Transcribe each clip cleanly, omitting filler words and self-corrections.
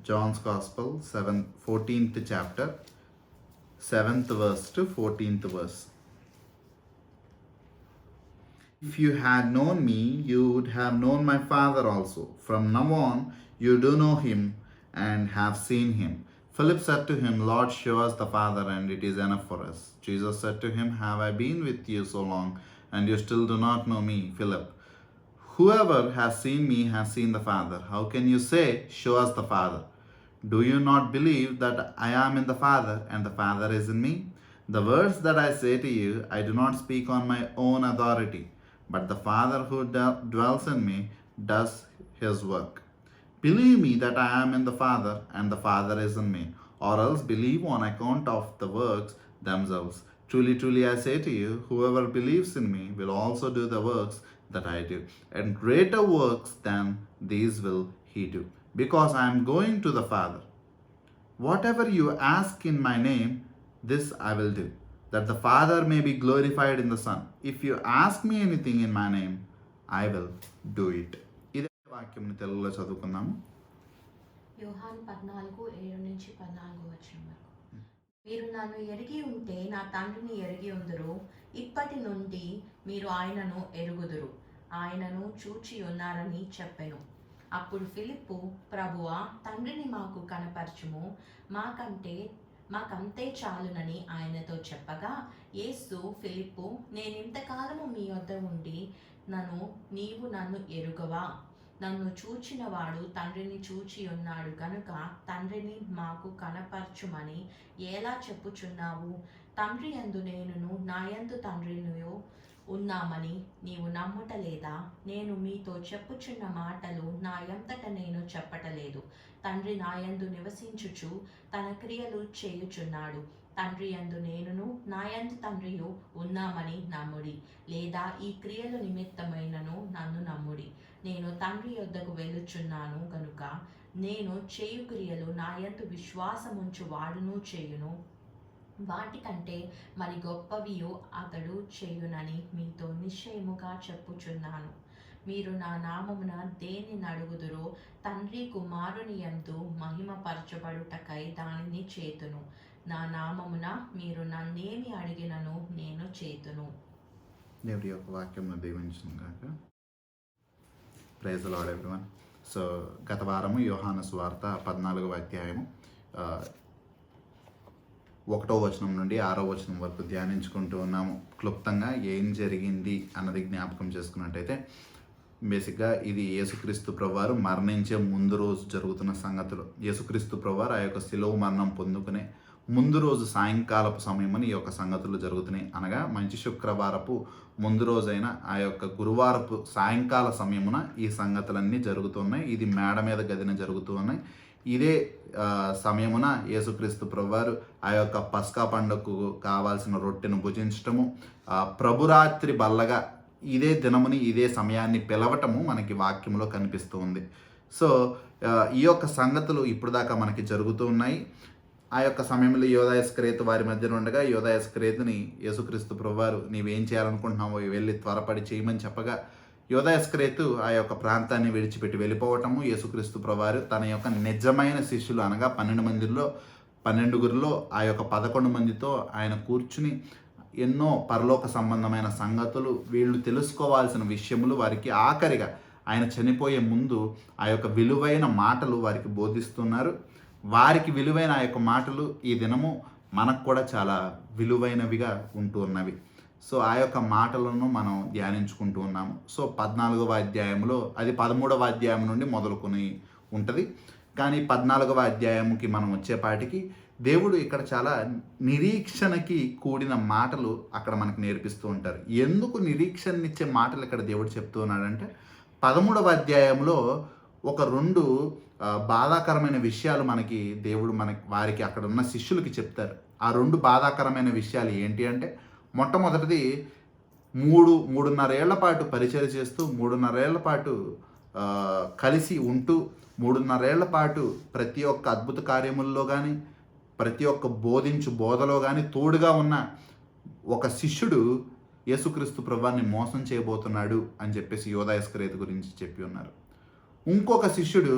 John's Gospel, 14th chapter, 7th verse to 14th verse. If you had known me, you would have known my Father also. From now on, you do know him and have seen him. Philip said to him, Lord, show us the Father, and it is enough for us. Jesus said to him, Have I been with you so long, and you still do not know me, Philip? Whoever has seen me has seen the Father. How can you say, Show us the Father? Do you not believe that I am in the Father, and the Father is in me? The words that I say to you, I do not speak on my own authority, but the Father who dwells in me does his work. Believe me that I am in the Father, and the Father is in me, or else believe on account of the works themselves. Truly, truly, I say to you, whoever believes in me will also do the works that I do, and greater works than these will he do, because I am going to the Father. Whatever you ask in my name, this I will do, that the Father may be glorified in the Son. If you ask me anything in my name, I will do it. ఇదే వాక్యం తెలుగులో చదువుకున్నాము. యోహాను 14:7-14 మీరు నన్ను ఎరిగి ఉంటే నా తండ్రిని ఎరిగి ఉందురు. ఇప్పటి నుండి మీరు ఆయనను ఎరుగుదురు, ఆయనను చూచి ఉన్నారని చెప్పెను. అప్పుడు ఫిలిప్పు, ప్రభువా, తండ్రిని మాకు కనపరచుము, మాకంతే చాలునని ఆయనతో చెప్పగా, యేసు ఫిలిప్పు, నేనింతకాలము మీ వద్ద ఉండి నీవు నన్ను ఎరుగవా? నన్ను చూచినవాడు తండ్రిని చూచి ఉన్నాడు గనుక తండ్రిని మాకు కనపరచుమని ఎలా చెప్పుచున్నావు? తండ్రి యందు నేనును నా యందు తండ్రినియు ఉన్నామని నీవు నమ్ముటలేదా? నేను మీతో చెప్పుచున్న మాటలు నా యంతట నేను చెప్పటలేదు. తండ్రి నా యందు నివసించుచు తన క్రియలు చేయుచున్నాడు. తండ్రి యందు నేనును నా యందు తండ్రియు ఉన్నామని నమ్ముడి, లేదా ఈ క్రియల నిమిత్తమైనను నన్ను నమ్ముడి. నేను తండ్రి యొద్దకు వెళ్ళుచున్నాను గనుక నేను చేయు క్రియలు నా యందు విశ్వాసముంచు వాడును చేయును, వాటికంటే మరి గొప్పవియు అతడు చేయునని మీతో నిశ్చయముగా చెప్పుచున్నాను. మీరు నా నామమున దేని నడుగుదురో తండ్రి కుమారుని యందు మహిమపరచబడుటకై దానిని చేతును. నా నామమున మీరు నన్నేమి అడిగినను నేను చేతును. దేవుడి యొక్క వాక్యమును దీవించును గాక. Praise the Lord everyone. So గత వారము యోహాను సువార్త 14వ అధ్యాయము 1వ వచనం నుండి 6వ వచనం వరకు ధ్యానించుకుంటూ ఉన్నాము. క్లుప్తంగా ఏం జరిగింది అన్నది జ్ఞాపకం చేసుకున్నట్టయితే, బేసిక్గా ఇది యేసుక్రీస్తు ప్రభువారు మరణించే ముందు రోజు జరుగుతున్న సంగతులు. యేసుక్రీస్తు ప్రభువారు ఆ యొక్క శిలువ మరణం పొందుకునే ముందు రోజు సాయంకాలపు సమయమని ఈ యొక్క సంగతులు జరుగుతున్నాయి. అనగా మంచి శుక్రవారపు ముందు రోజైన ఆ యొక్క గురువారపు సాయంకాల సమయమున ఈ సంగతులన్నీ జరుగుతున్నాయి. ఇది మేడ మీద గదిన జరుగుతూ ఉన్నాయి. ఇదే సమయమున యేసుక్రీస్తు ప్రభువారు ఆ యొక్క పస్కా పండుగకు కావాల్సిన రొట్టెను భుజించటము, ప్రభురాత్రి బల్లగా ఇదే దినముని ఇదే సమయాన్ని పిలవటము మనకి వాక్యంలో కనిపిస్తూ ఉంది. సో ఈ యొక్క సంగతులు ఇప్పుడు దాకా మనకి జరుగుతూ ఉన్నాయి. ఆ యొక్క సమయంలో యోధా ఇస్కరియోతు వారి మధ్యన ఉండగా యోధా ఇస్కరియోతుని యేసుక్రీస్తు ప్రభువారు నీవేం చేయాలనుకుంటున్నావో వెళ్ళి త్వరపడి చేయమని చెప్పగా, యోధా ఇస్కరియోతు ఆ యొక్క ప్రాంతాన్ని విడిచిపెట్టి వెళ్ళిపోవటము, యేసుక్రీస్తు ప్రభువారు తన యొక్క నిజమైన శిష్యులు అనగా 12 మందిలో 12గురిలో ఆ యొక్క 11 మందితో ఆయన కూర్చుని ఎన్నో పరలోక సంబంధమైన సంగతులు, వీళ్ళు తెలుసుకోవాల్సిన విషయములు వారికి ఆఖరిగా ఆయన చనిపోయే ముందు ఆ యొక్క విలువైన మాటలు వారికి బోధిస్తున్నారు. వారికి విలువైన ఆ యొక్క మాటలు ఈ దినము మనకు కూడా చాలా విలువైనవిగా ఉంటూ ఉన్నవి. సో ఆ యొక్క మాటలను మనం ధ్యానించుకుంటూ ఉన్నాము. సో 14వ అధ్యాయంలో అది 13వ అధ్యాయం నుండి మొదలుకొని ఉంటుంది. కానీ 14వ అధ్యాయంకి మనం వచ్చేపాటికి దేవుడు ఇక్కడ చాలా నిరీక్షణకి కూడిన మాటలు అక్కడ మనకు నేర్పిస్తూ ఉంటారు. ఎందుకు నిరీక్షణనిచ్చే మాటలు ఇక్కడ దేవుడు చెప్తూ ఉన్నాడంటే, 13వ అధ్యాయంలో ఒక 2 బాధాకరమైన విషయాలు దేవుడు వారికి అక్కడ ఉన్న శిష్యులకి చెప్తారు. ఆ 2 బాధాకరమైన విషయాలు ఏంటి అంటే, మొట్టమొదటిది 3.5 ఏళ్ల పాటు పరిచయం చేస్తూ 3.5 ఏళ్ల పాటు కలిసి ఉంటూ 3.5 ఏళ్ల పాటు ప్రతి ఒక్క అద్భుత కార్యముల్లో కానీ ప్రతి ఒక్క బోధించు బోధలో కానీ తోడుగా ఉన్న ఒక శిష్యుడు యేసుక్రీస్తు ప్రభువాన్ని మోసం చేయబోతున్నాడు అని చెప్పేసి యోధా ఇస్కరియోతు గురించి చెప్పి ఉన్నారు. ఇంకొక శిష్యుడు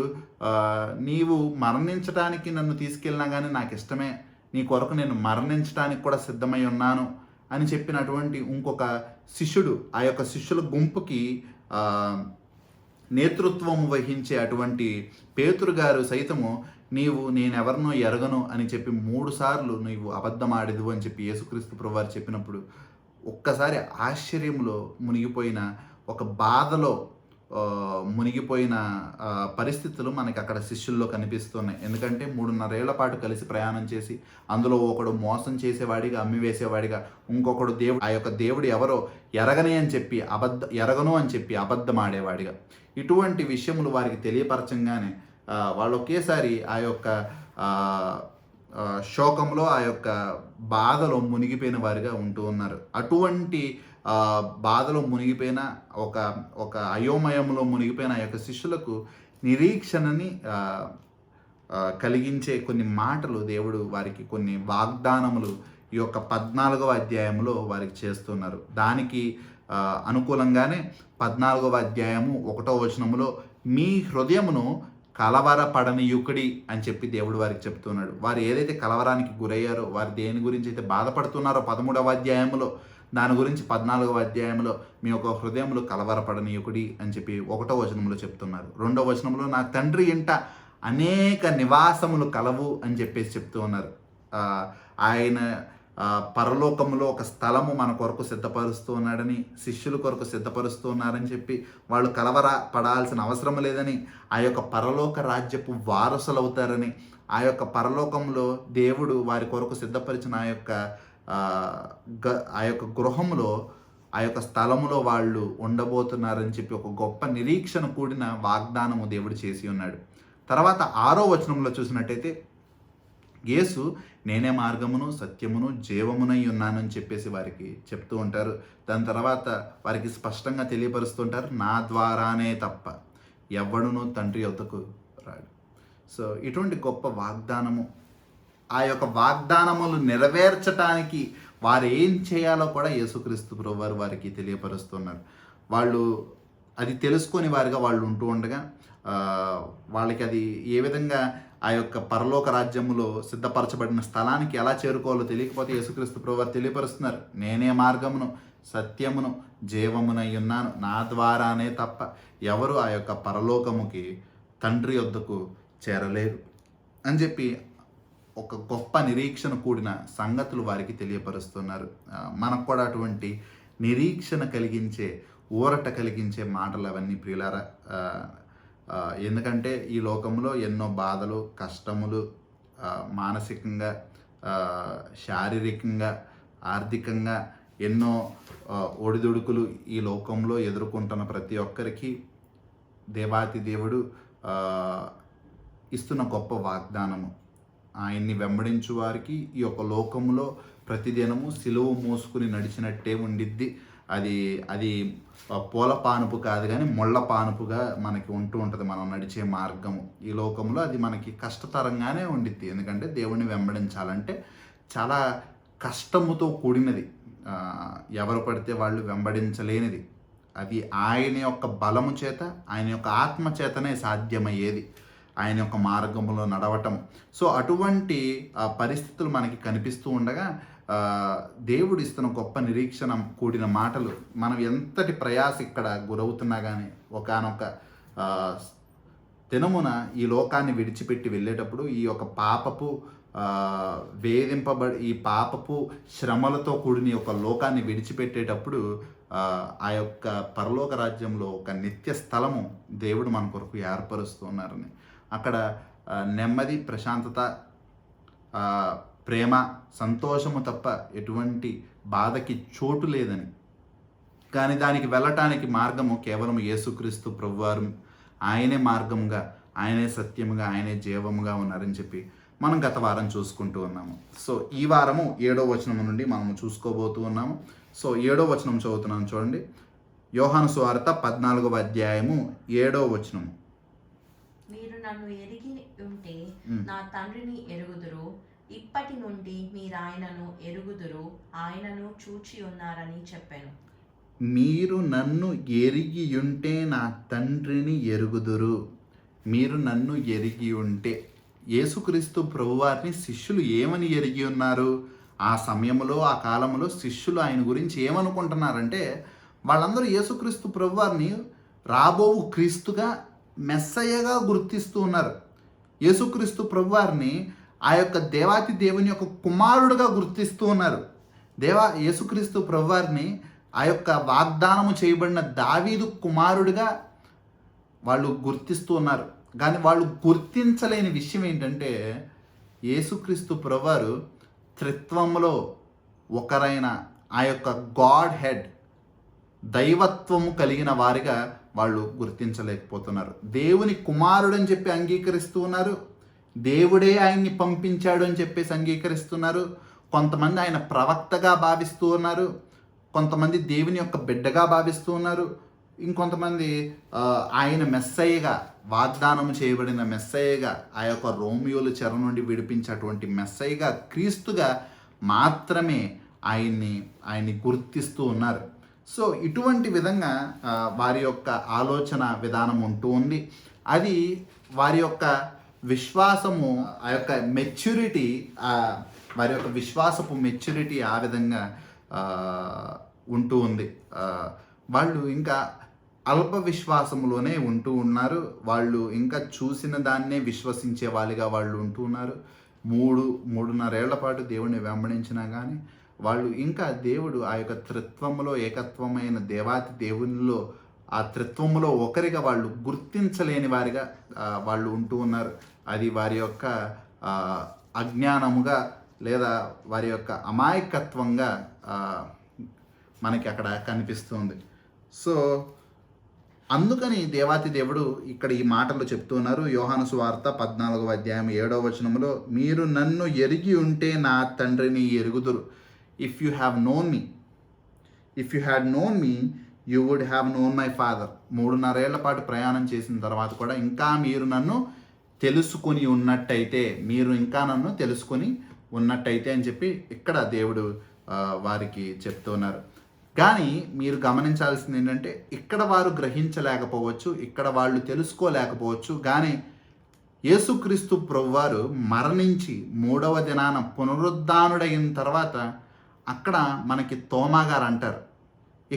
నీవు మరణించడానికి నన్ను తీసుకెళ్ళినా కానీ నాకు ఇష్టమే, నీ కొరకు నేను మరణించడానికి కూడా సిద్ధమై ఉన్నాను అని చెప్పినటువంటి ఇంకొక శిష్యుడు, ఆ యొక్క శిష్యుల గుంపుకి నేతృత్వం వహించే అటువంటి పేతురు గారు సైతము నీవు నేనెవరినో ఎరగను అని చెప్పి 3 సార్లు నీవు అబద్ధమాడేదు అని చెప్పి యేసుక్రీస్తు ప్రభువారు చెప్పినప్పుడు ఒక్కసారి ఆశ్చర్యంలో మునిగిపోయిన, ఒక బాధలో మునిగిపోయిన పరిస్థితులు మనకి అక్కడ శిష్యుల్లో కనిపిస్తున్నాయి. ఎందుకంటే 3.5 ఏళ్ల పాటు కలిసి ప్రయాణం చేసి అందులో ఒకడు మోసం చేసేవాడిగా, అమ్మివేసేవాడిగా, ఇంకొకడు ఆ యొక్క దేవుడు ఎవరో ఎరగను అని చెప్పి అబద్ధమాడేవాడిగా, ఇటువంటి విషయములు వారికి తెలియపరచంగానే వాళ్ళు ఒకేసారి ఆ యొక్క శోకంలో, ఆ యొక్క బాధలో మునిగిపోయిన వారిగా ఉంటూ ఉన్నారు. అటువంటి బాధలో మునిగిపోయిన, ఒక అయోమయంలో మునిగిపోయిన ఆ యొక్క శిష్యులకు నిరీక్షణని కలిగించే కొన్ని మాటలు దేవుడు వారికి, కొన్ని వాగ్దానములు ఈ యొక్క 14వ అధ్యాయంలో వారికి చేస్తున్నారు. దానికి అనుకూలంగానే 14వ అధ్యాయము 1వ వచనములో మీ హృదయమును కలవరపడనీయుకుడి అని చెప్పి దేవుడు వారికి చెప్తున్నాడు. వారు ఏదైతే కలవరానికి గురయ్యారో, వారు దేని గురించి అయితే బాధపడుతున్నారో 13వ అధ్యాయంలో, దాని గురించి 14వ అధ్యాయంలో మీ యొక్క హృదయములు కలవరపడనీయుకుడి అని చెప్పి 1వ వచనంలో చెప్తున్నారు. 2వ వచనంలో నా తండ్రి ఇంట అనేక నివాసములు కలవు అని చెప్పేసి చెప్తూ ఉన్నారు. ఆయన పరలోకంలో ఒక స్థలము మన కొరకు సిద్ధపరుస్తూ ఉన్నాడని, శిష్యుల కొరకు సిద్ధపరుస్తూ ఉన్నారని చెప్పి వాళ్ళు పడాల్సిన అవసరం లేదని, ఆ యొక్క పరలోక రాజ్యపు వారసులు అవుతారని, ఆ యొక్క పరలోకంలో దేవుడు వారి కొరకు సిద్ధపరిచిన ఆ యొక్క గృహంలో, ఆ యొక్క స్థలములో వాళ్ళు ఉండబోతున్నారని చెప్పి ఒక గొప్ప నిరీక్షణ కూడిన వాగ్దానము దేవుడు చేసి ఉన్నాడు. తర్వాత 6వ వచనంలో చూసినట్టయితే యేసు నేనే మార్గమును, సత్యమును, జీవమునై ఉన్నానని చెప్పేసి వారికి చెప్తూ ఉంటారు. దాని తర్వాత వారికి స్పష్టంగా తెలియపరుస్తుంటారు, నా ద్వారానే తప్ప ఎవడును తండ్రి యొద్దకు రాడు. సో ఇటువంటి గొప్ప వాగ్దానము, ఆ యొక్క వాగ్దానములు నెరవేర్చడానికి వారు ఏం చేయాలో కూడా యేసుక్రీస్తు ప్రభువారు వారికి తెలియపరుస్తున్నారు. వాళ్ళు అది తెలుసుకొని వారిగా వాళ్ళు ఉంటూ ఉండగా వాళ్ళకి అది ఏ విధంగా ఆ యొక్క పరలోక రాజ్యములో సిద్ధపరచబడిన స్థలానికి ఎలా చేరుకోవాలో తెలియకపోతే యేసుక్రీస్తు ప్రభువారు తెలియపరుస్తున్నారు, నేనే మార్గమును, సత్యమును, జీవమునై ఉన్నాను, నా ద్వారానే తప్ప ఎవరు ఆ యొక్క పరలోకముకి, తండ్రి యొద్దకు చేరలేరు అని చెప్పి ఒక గొప్ప నిరీక్షణ కూడిన సంగతులు వారికి తెలియపరుస్తున్నారు. మనకు కూడా అటువంటి నిరీక్షణ కలిగించే, ఊరట కలిగించే మాటలు అవన్నీ ప్రియులారా. ఎందుకంటే ఈ లోకంలో ఎన్నో బాధలు, కష్టములు, మానసికంగా, శారీరకంగా, ఆర్థికంగా ఎన్నో ఒడిదుడుకులు ఈ లోకంలో ఎదుర్కొంటున్న ప్రతి ఒక్కరికి దేవాతి దేవుడు ఇస్తున్న గొప్ప వాగ్దానము, ఆయన్ని వెంబడించు వారికి ఈ యొక్క లోకంలో ప్రతిదినము సిలువ మోసుకుని నడిచినట్టే ఉండిద్ది. అది పూల పానుపు కాదు కానీ ముళ్ళ పానుపుగా మనకి ఉంటూ ఉంటుంది మనం నడిచే మార్గము. ఈ లోకంలో అది మనకి కష్టతరంగానే ఉండిద్ది. ఎందుకంటే దేవుణ్ణి వెంబడించాలంటే చాలా కష్టముతో కూడినది, ఎవరు పడితే వాళ్ళు వెంబడించలేనిది. అది ఆయన యొక్క బలము చేత, ఆయన యొక్క ఆత్మ చేతనే సాధ్యమయ్యేది, ఆయన యొక్క మార్గంలో నడవటం. సో అటువంటి పరిస్థితులు మనకి కనిపిస్తూ ఉండగా దేవుడు ఇస్తున్న గొప్ప నిరీక్షణ కూడిన మాటలు, మనం ఎంతటి ప్రయాస ఇక్కడ గురవుతున్నా కానీ ఒకానొక దినమున ఈ లోకాన్ని విడిచిపెట్టి వెళ్ళేటప్పుడు ఈ యొక్క పాపపు ఈ పాపపు శ్రమలతో కూడిన ఒక లోకాన్ని విడిచిపెట్టేటప్పుడు ఆ యొక్క పరలోక రాజ్యంలో ఒక నిత్య స్థలము దేవుడు మన కొరకు ఏర్పరుస్తూ ఉన్నారని, అక్కడ నెమ్మది, ప్రశాంతత, ప్రేమ, సంతోషము తప్ప ఎటువంటి బాధకి చోటు లేదని, కానీ దానికి వెళ్ళటానికి మార్గము కేవలం యేసుక్రీస్తు ప్రభువారు, ఆయనే మార్గముగా, ఆయనే సత్యముగా, ఆయనే జీవముగా ఉన్నారని చెప్పి మనం గత వారం చూసుకుంటూ ఉన్నాము. సో ఈ వారము 7వ వచనం నుండి మనము చూసుకోబోతూ ఉన్నాము. సో 7వ వచనం చదువుతున్నాను చూడండి. యోహాను సువార్త 14వ అధ్యాయము 7వ వచనము. మీరు నన్ను ఎరిగి ఉంటే నా తండ్రిని ఎరుగుదురు, ఇప్పటి నుండి మీరు ఆయనను ఎరుగుదురు, ఆయనను చూచి ఉన్నారని చెప్పాను. మీరు నన్ను ఎరిగి ఉంటే నా తండ్రిని ఎరుగుదురు. మీరు నన్ను ఎరిగి ఉంటే, యేసుక్రీస్తు ప్రభువారిని శిష్యులు ఏమని ఎరిగి ఉన్నారు? ఆ సమయంలో, ఆ కాలంలో శిష్యులు ఆయన గురించి ఏమనుకుంటున్నారంటే, వాళ్ళందరూ యేసుక్రీస్తు ప్రభువారిని రాబోవు క్రీస్తుగా, మెస్సయ్యగా గుర్తిస్తూ ఉన్నారు. యేసుక్రీస్తు ప్రభువారిని ఆ యొక్క దేవాతి దేవుని యొక్క కుమారుడుగా గుర్తిస్తూ ఉన్నారు. యేసుక్రీస్తు ప్రభువారిని ఆ యొక్క వాగ్దానము చేయబడిన దావీదు కుమారుడిగా వాళ్ళు గుర్తిస్తూ ఉన్నారు. కానీ వాళ్ళు గుర్తించలేని విషయం ఏంటంటే, యేసుక్రీస్తు ప్రభువారు త్రిత్వంలో ఒకరైన ఆ యొక్క గాడ్ హెడ్, దైవత్వము కలిగిన వారిగా వాళ్ళు గుర్తించలేకపోతున్నారు. దేవుని కుమారుడు అని చెప్పి అంగీకరిస్తూ ఉన్నారు. దేవుడే ఆయన్ని పంపించాడు అని చెప్పేసి అంగీకరిస్తున్నారు. కొంతమంది ఆయన ప్రవక్తగా భావిస్తూ ఉన్నారు. కొంతమంది దేవుని యొక్క బిడ్డగా భావిస్తూ ఉన్నారు. ఇంకొంతమంది ఆయన మెస్సయ్యగా, వాగ్దానం చేయబడిన మెస్సయ్యగా, ఆ యొక్క రోమియోల చెర నుండి విడిపించేటువంటి మెస్సయ్యగా, క్రీస్తుగా మాత్రమే ఆయన్ని గుర్తిస్తూ ఉన్నారు. సో ఇటువంటి విధంగా వారి యొక్క ఆలోచన విధానం ఉంటూ ఉంది. అది వారి యొక్క విశ్వాసము, ఆ యొక్క మెచ్యూరిటీ, వారి యొక్క విశ్వాసపు మెచ్యూరిటీ ఆ విధంగా ఉంటూ ఉంది. వాళ్ళు ఇంకా అల్ప విశ్వాసములోనే ఉంటూ ఉన్నారు. వాళ్ళు ఇంకా చూసిన దాన్నే విశ్వసించే వాళ్ళుగా వాళ్ళు ఉంటూ ఉన్నారు. 3.5 ఏళ్ల పాటు దేవుడిని వెంబడించినా కానీ వాళ్ళు ఇంకా దేవుడు ఆ యొక్క త్రిత్వములో ఏకత్వమైన దేవాతి దేవునిలో, ఆ త్రిత్వములో ఒకరిగా వాళ్ళు గుర్తించలేని వారిగా వాళ్ళు ఉంటూ ఉన్నారు. అది వారి యొక్క అజ్ఞానముగా లేదా వారి యొక్క అమాయకత్వంగా మనకి అక్కడ కనిపిస్తుంది. సో అందుకని దేవాతి దేవుడు ఇక్కడ ఈ మాటలు చెప్తూ ఉన్నారు. యోహాను సువార్త 14వ అధ్యాయం 7వ వచనములో, మీరు నన్ను ఎరిగి ఉంటే నా తండ్రిని ఎరుగుదురు. If you have known me, if you had known me, you would have known my father. 3.5 ఏళ్ల పాటు ప్రయాణం చేసిన తర్వాత కూడా ఇంకా మీరు నన్ను తెలుసుకొని ఉన్నట్టయితే, మీరు ఇంకా నన్ను తెలుసుకొని ఉన్నట్టయితే అని చెప్పి ఇక్కడ దేవుడు వారికి చెప్తున్నారు. కానీ మీరు గమనించాల్సింది ఏంటంటే, ఇక్కడ వారు గ్రహించలేకపోవచ్చు, ఇక్కడ వాళ్ళు తెలుసుకోలేకపోవచ్చు. కానీ యేసుక్రీస్తు ప్రభువారు మరణించి 3వ దినాన పునరుద్ధానుడైన తర్వాత అక్కడ మనకి తోమా గారు అంటారు,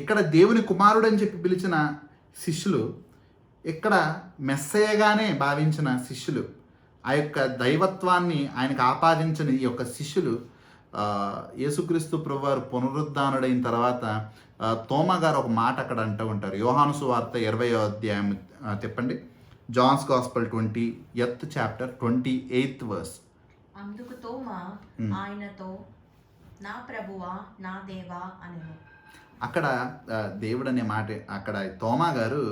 ఇక్కడ దేవుని కుమారుడు అని చెప్పి పిలిచిన శిష్యులు, ఇక్కడ మెస్సయ్యగానే భావించిన శిష్యులు, ఆ యొక్క దైవత్వాన్ని ఆయనకు ఆపాదించిన ఈ యొక్క శిష్యులు యేసుక్రీస్తు ప్రభువారు పునరుద్ధానుడైన తర్వాత తోమా గారు ఒక మాట అక్కడ అంటూ ఉంటారు. యోహాను సువార్త 20వ అధ్యాయం చెప్పండి. Johne's gospel 20th chapter 28th verse. అందుకు తోమా ఆయనతో, నా ప్రభువా, నా దేవా అనెను. అక్కడ దేవుడు అనే మాట, అక్కడ తోమా గారు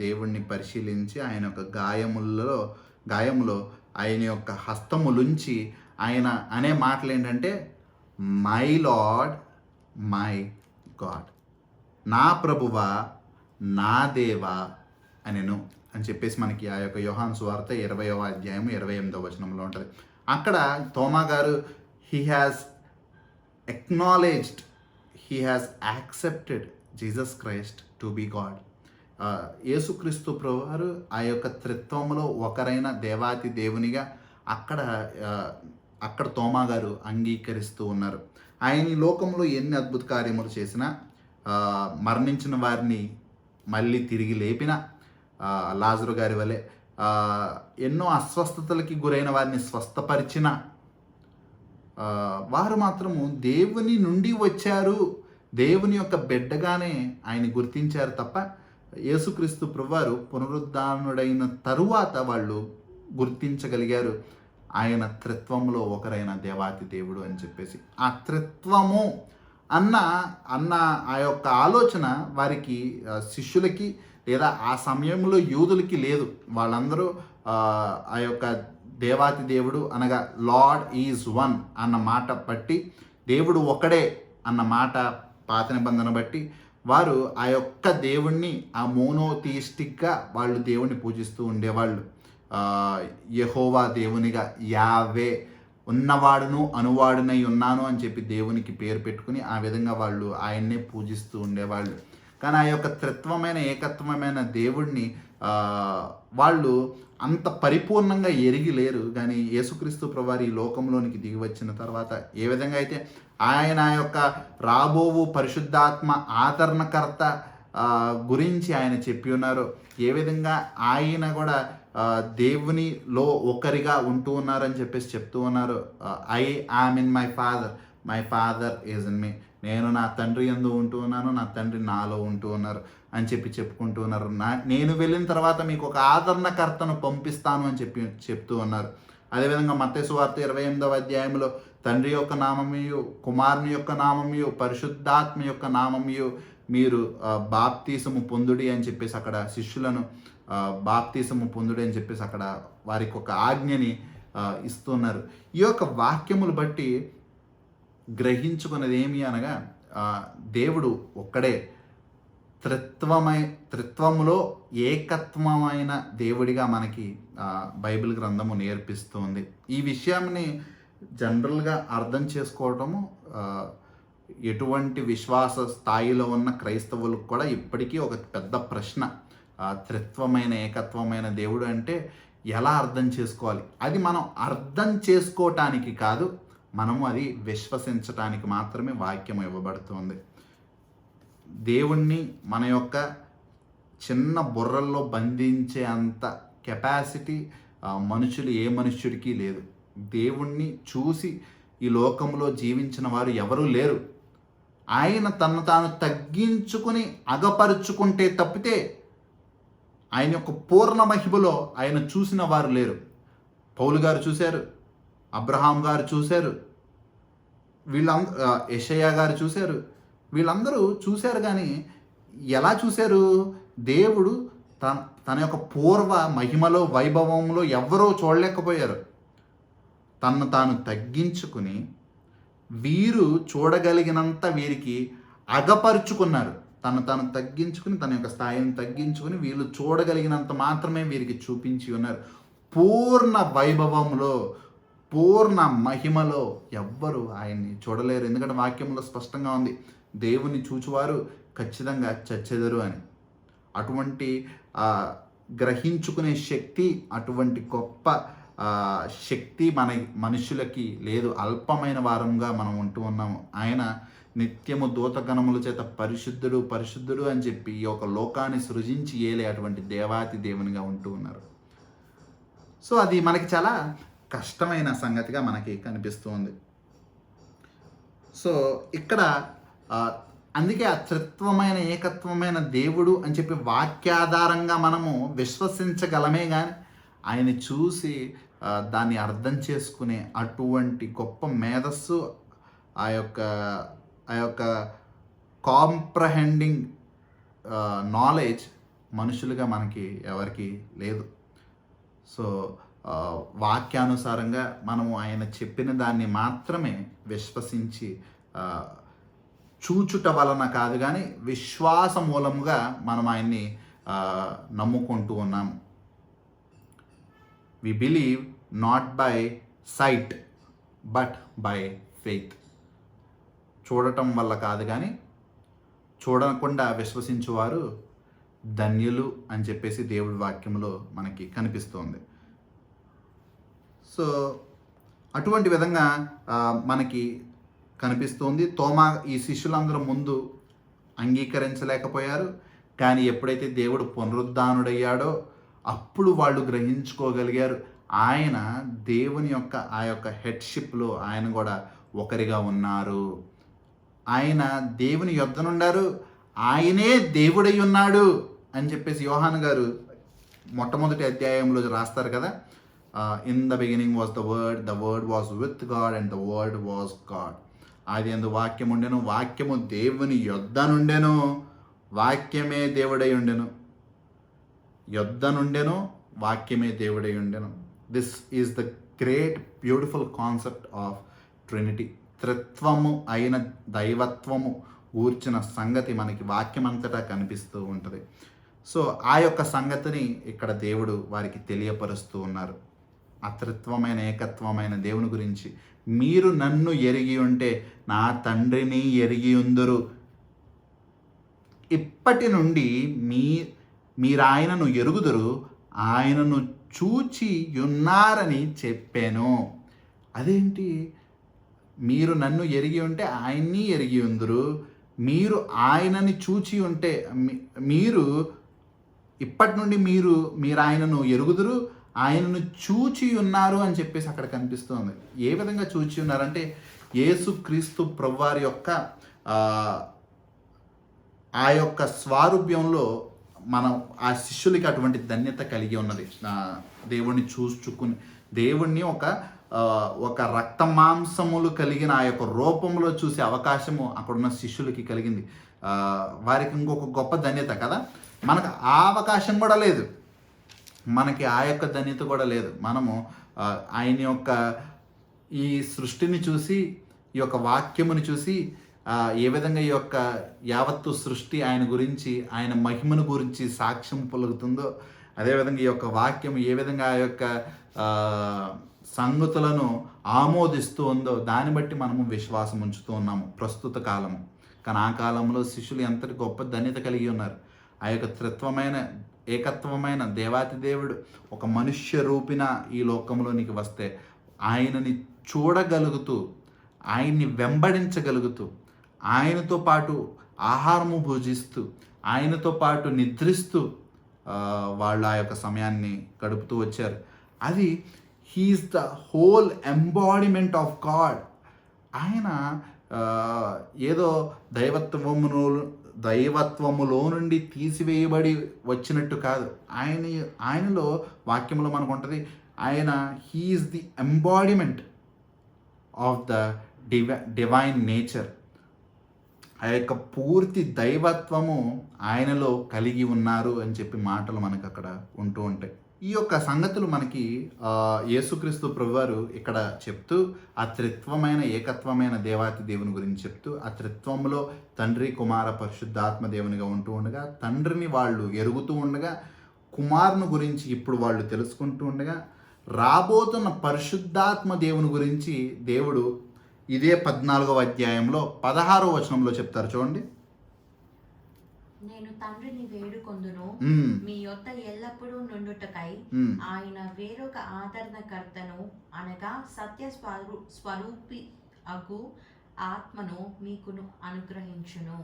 దేవుణ్ణి పరిశీలించి ఆయన యొక్క గాయములో ఆయన యొక్క హస్తములుంచి ఆయన అనే మాటలు ఏంటంటే, మై లార్డ్, మై గాడ్, నా ప్రభువా, నా దేవా అనెను అని చెప్పేసి మనకి ఆ యొక్క యోహాను సువార్త 20వ అధ్యాయం 28వ వచనంలో ఉంటుంది. అక్కడ తోమా గారు he has acknowledged, he has accepted Jesus Christ to be God. యేసుక్రీస్తు ప్రభువారు ఆ యొక్క త్రిత్వములో ఒకరైన దేవాతి దేవునిగా అక్కడ తోమా గారు అంగీకరిస్తూ ఉన్నారు. ఆయన ఈ లోకంలో ఎన్ని అద్భుత కార్యములు చేసినా, మరణించిన వారిని మళ్ళీ తిరిగి లేపిన లాజరు గారి వలె, ఎన్నో అస్వస్థతలకి గురైన వారిని స్వస్థపరిచిన వారు మాత్రము దేవుని నుండి వచ్చారు, దేవుని యొక్క బిడ్డగానే ఆయన గుర్తించారు తప్ప యేసుక్రీస్తు ప్రభువారు పునరుద్ధానుడైన తరువాత వాళ్ళు గుర్తించగలిగారు ఆయన త్రిత్వంలో ఒకరైన దేవాతి దేవుడు అని చెప్పేసి. ఆ త్రిత్వము అన్న ఆ యొక్క ఆలోచన వారికి, శిష్యులకి లేదా ఆ సమయంలో యూదులకి లేదు. వాళ్ళందరూ ఆ యొక్క దేవాతి దేవుడు అనగా లార్డ్ ఈజ్ వన్ అన్న మాట బట్టి, దేవుడు ఒకడే అన్న మాట పాత నిబంధన బట్టి వారు ఆ యొక్క దేవుణ్ణి, ఆ మోనోథియిస్టిక్గా వాళ్ళు దేవుణ్ణి పూజిస్తూ ఉండేవాళ్ళు. యెహోవా దేవునిగా, యావే, ఉన్నవాడును అనువాడునై ఉన్నాను అని చెప్పి దేవునికి పేరు పెట్టుకుని ఆ విధంగా వాళ్ళు ఆయన్నే పూజిస్తూ ఉండేవాళ్ళు. కానీ ఆ యొక్క త్రిత్వమైన ఏకత్వమైన దేవుడిని వాళ్ళు అంత పరిపూర్ణంగా ఎరిగి లేరు. కానీ యేసుక్రీస్తు ప్రభువారు ఈ లోకంలోనికి దిగి వచ్చిన తర్వాత ఏ విధంగా అయితే ఆయన యొక్క రాబోవు పరిశుద్ధాత్మ ఆదరణకర్త గురించి ఆయన చెప్పి ఉన్నారు, ఏ విధంగా ఆయన కూడా దేవునిలో ఒకరిగా ఉంటూ ఉన్నారని చెప్పేసి చెప్తూ ఉన్నారు. I am in my father is in me. నేను నా తండ్రి యందు ఉంటూ ఉన్నాను, నా తండ్రి నాలో ఉంటూ ఉన్నారు అని చెప్పుకుంటూ ఉన్నారు. నేను వెళ్ళిన తర్వాత మీకు ఒక ఆదరణకర్తను పంపిస్తాను అని చెప్తూ ఉన్నారు. అదేవిధంగా మత్తయి సువార్త 28వ అధ్యాయంలో తండ్రి యొక్క నామమియు, కుమారుని యొక్క నామమియు, పరిశుద్ధాత్మ యొక్క నామమియు మీరు బాప్తీసము పొందుడి అని చెప్పేసి అక్కడ శిష్యులను బాప్తీసము పొందుడి అని చెప్పేసి అక్కడ వారికి ఒక ఆజ్ఞని ఇస్తున్నారు. ఈ యొక్క వాక్యములు బట్టి గ్రహించుకున్నది ఏమి అనగా దేవుడు ఒక్కడే, త్రిత్వములో ఏకత్వమైన దేవుడిగా మనకి బైబిల్ గ్రంథము నేర్పిస్తుంది. ఈ విషయాన్ని జనరల్గా అర్థం చేసుకోవటము ఎటువంటి విశ్వాస స్థాయిలో ఉన్న క్రైస్తవులకు కూడా ఇప్పటికీ ఒక పెద్ద ప్రశ్న. త్రిత్వమైన ఏకత్వమైన దేవుడు అంటే ఎలా అర్థం చేసుకోవాలి? అది మనం అర్థం చేసుకోవటానికి కాదు, మనము అది విశ్వసించటానికి మాత్రమే వాక్యం ఇవ్వబడుతుంది. దేవుణ్ణి మన యొక్క చిన్న బుర్రల్లో బంధించే అంత కెపాసిటీ ఏ మనుష్యుడికి లేదు. దేవుణ్ణి చూసి ఈ లోకంలో జీవించిన వారు ఎవరూ లేరు. ఆయన తను తాను తగ్గించుకుని అగపరుచుకుంటే తప్పితే ఆయన యొక్క పూర్ణ మహిమలో ఆయన చూసిన వారు లేరు. పౌలు గారు చూశారు, అబ్రహాం గారు చూశారు, యెషయా గారు చూశారు, వీళ్ళందరూ చూశారు. కానీ ఎలా చూశారు? దేవుడు తన యొక్క పూర్వ మహిమలో వైభవంలో ఎవ్వరూ చూడలేకపోయారు. తను తాను తగ్గించుకుని వీరు చూడగలిగినంత వీరికి అగపరుచుకున్నారు. తను తాను తగ్గించుకుని, తన యొక్క స్థాయిని తగ్గించుకుని వీళ్ళు చూడగలిగినంత మాత్రమే వీరికి చూపించి ఉన్నారు. పూర్ణ వైభవంలో, పూర్ణ మహిమలో ఎవ్వరు ఆయన్ని చూడలేరు. ఎందుకంటే వాక్యంలో స్పష్టంగా ఉంది, దేవుని చూచువారు ఖచ్చితంగా చచ్చెదరు అని. అటువంటి గ్రహించుకునే శక్తి, అటువంటి గొప్ప శక్తి మనుషులకి లేదు. అల్పమైన వారంగా మనం ఉంటూ ఉన్నాము. ఆయన నిత్యము దూతగణముల చేత పరిశుద్ధుడు పరిశుద్ధుడు అని చెప్పి ఈ యొక్క లోకాన్ని సృజించి ఏలే అటువంటి దేవాతి దేవునిగా ఉంటూ ఉన్నారు. సో అది మనకి చాలా కష్టమైన సంగతిగా మనకి కనిపిస్తుంది. సో ఇక్కడ అందుకే ఆ త్రిత్వమైన ఏకత్వమైన దేవుడు అని చెప్పి వాక్యాధారంగా మనము విశ్వసించగలమే కానీ ఆయన చూసి దాన్ని అర్థం చేసుకునే అటువంటి గొప్ప మేధస్సు, ఆ యొక్క కాంప్రహెండింగ్ నాలెడ్జ్ మనుషులుగా మనకి ఎవరికి లేదు. సో వాక్యానుసారంగా మనము ఆయన చెప్పిన దాన్ని మాత్రమే విశ్వసించి చూచుట వలన కాదు కానీ విశ్వాస మూలముగా మనం ఆయన్ని నమ్ముకుంటూ ఉన్నాము. We believe not by sight but by faith. చూడటం వల్ల కాదు కానీ చూడకుండా విశ్వసించువారు ధన్యులు అని చెప్పేసి దేవుడి వాక్యంలో మనకి కనిపిస్తుంది. సో అటువంటి విధంగా మనకి కనిపిస్తుంది. ఈ శిష్యులందరూ ముందు అంగీకరించలేకపోయారు. కానీ ఎప్పుడైతే దేవుడు పునరుద్ధానుడయ్యాడో అప్పుడు వాళ్ళు గ్రహించుకోగలిగారు. ఆయన దేవుని యొక్క ఆ యొక్క హెడ్షిప్లో ఆయన కూడా ఒకరిగా ఉన్నారు. ఆయన దేవుని యొద్దనుండారు, ఆయనే దేవుడై ఉన్నాడు అని చెప్పేసి యోహాను గారు మొట్టమొదటి అధ్యాయంలో రాస్తారు కదా, in the beginning was the word was with God and the word was God. అది అందు వాక్యం ఉండెను, వాక్యము దేవుని యొద్దనుండెను, వాక్యమే దేవుడై ఉండెను. యొద్దనుండెను, వాక్యమే దేవుడై ఉండెను. This is the great beautiful concept of Trinity. త్రిత్వము అయిన దైవత్వము ఊర్చిన సంగతి మనకి వాక్యమంతటా కనిపిస్తూ ఉంటుంది. సో ఆ యొక్క సంగతిని ఇక్కడ దేవుడు వారికి తెలియపరుస్తూ ఉన్నారు. అత్రిత్వమైన ఏకత్వమైన దేవుని గురించి, మీరు నన్ను ఎరిగి ఉంటే నా తండ్రిని ఎరిగి ఉందురు. ఇప్పటి నుండి మీరు ఆయనను ఎరుగుదురు, ఆయనను చూచి ఉన్నారని చెప్పాను. అదేంటి? మీరు నన్ను ఎరిగి ఉంటే ఆయన్ని ఎరిగి ఉందురు, మీరు ఆయనని చూచి ఉంటే మీరు ఇప్పటి నుండి మీరు ఆయనను ఎరుగుదురు, ఆయనను చూచి ఉన్నారు అని చెప్పేసి అక్కడ కనిపిస్తుంది. ఏ విధంగా చూచి ఉన్నారంటే యేసుక్రీస్తు ప్రభువారి యొక్క ఆ యొక్క స్వారూప్యంలో మనం ఆ శిష్యులకి అటువంటి ధన్యత కలిగి ఉన్నది. దేవుణ్ణి చూచుకుని దేవుణ్ణి ఒక రక్త మాంసములు కలిగిన ఆ యొక్క రూపంలో చూసే అవకాశము అక్కడున్న శిష్యులకి కలిగింది. వారికి ఇంకొక గొప్ప ధన్యత కదా. మనకు ఆ అవకాశం కూడా లేదు, మనకి ఆ యొక్క ధన్యత కూడా లేదు. మనము ఆయన యొక్క ఈ సృష్టిని చూసి, ఈ యొక్క వాక్యముని చూసి ఏ విధంగా ఈ యొక్క యావత్తు సృష్టి ఆయన గురించి, ఆయన మహిమను గురించి సాక్ష్యం పలుకుతుందో, అదేవిధంగా ఈ యొక్క వాక్యం ఏ విధంగా ఆ యొక్క సంగతులను ఆమోదిస్తూ ఉందో దాన్ని బట్టి మనము విశ్వాసం ఉంచుతూ ఉన్నాము ప్రస్తుత కాలము. కానీ ఆ కాలంలో శిష్యులు ఎంతటి గొప్ప ధన్యత కలిగి ఉన్నారు. ఆ యొక్క త్రిత్వమైన ఏకత్వమైన దేవాతి దేవుడు ఒక మనుష్య రూపిన ఈ లోకంలోనికి వస్తే ఆయనని చూడగలుగుతూ, ఆయన్ని వెంబడించగలుగుతూ, ఆయనతో పాటు ఆహారము భుజిస్తూ, ఆయనతో పాటు నిద్రిస్తూ వాళ్ళు ఆ యొక్క సమయాన్ని గడుపుతూ వచ్చారు. అది he's the whole embodiment of God. ఆయన ఏదో దైవత్వములో నుండి తీసివేయబడి వచ్చినట్టు కాదు. ఆయనలో వాక్యంలో మనకు ఉంటుంది, ఆయన he's the embodiment of the divine nature. ఆ యొక్క పూర్తి దైవత్వము ఆయనలో కలిగి ఉన్నారు అని చెప్పి మాటలు మనకు అక్కడ ఉంటూ ఉంటాయి. ఈ యొక్క సంగతులు మనకి యేసుక్రీస్తు ప్రభువారు ఇక్కడ చెప్తూ ఆ త్రిత్వమైన ఏకత్వమైన దేవాతి దేవుని గురించి చెప్తూ, ఆ త్రిత్వంలో తండ్రి కుమార పరిశుద్ధాత్మ దేవునిగా ఉంటూ ఉండగా, తండ్రిని వాళ్ళు ఎరుగుతూ ఉండగా, కుమారుని గురించి ఇప్పుడు వాళ్ళు తెలుసుకుంటూ ఉండగా, రాబోతున్న పరిశుద్ధాత్మ దేవుని గురించి దేవుడు ఇదే 14వ అధ్యాయంలో 16వ వచనంలో చెప్తారు. చూడండి. నేను తండ్రిని వేడుకొందును, మీ యొద్ద ఎల్లప్పుడూ నుండుటకై ఆయన వేరొక ఆదరణకర్తను అనగా సత్య స్వరూపి అగు ఆత్మను మీకును అనుగ్రహించును.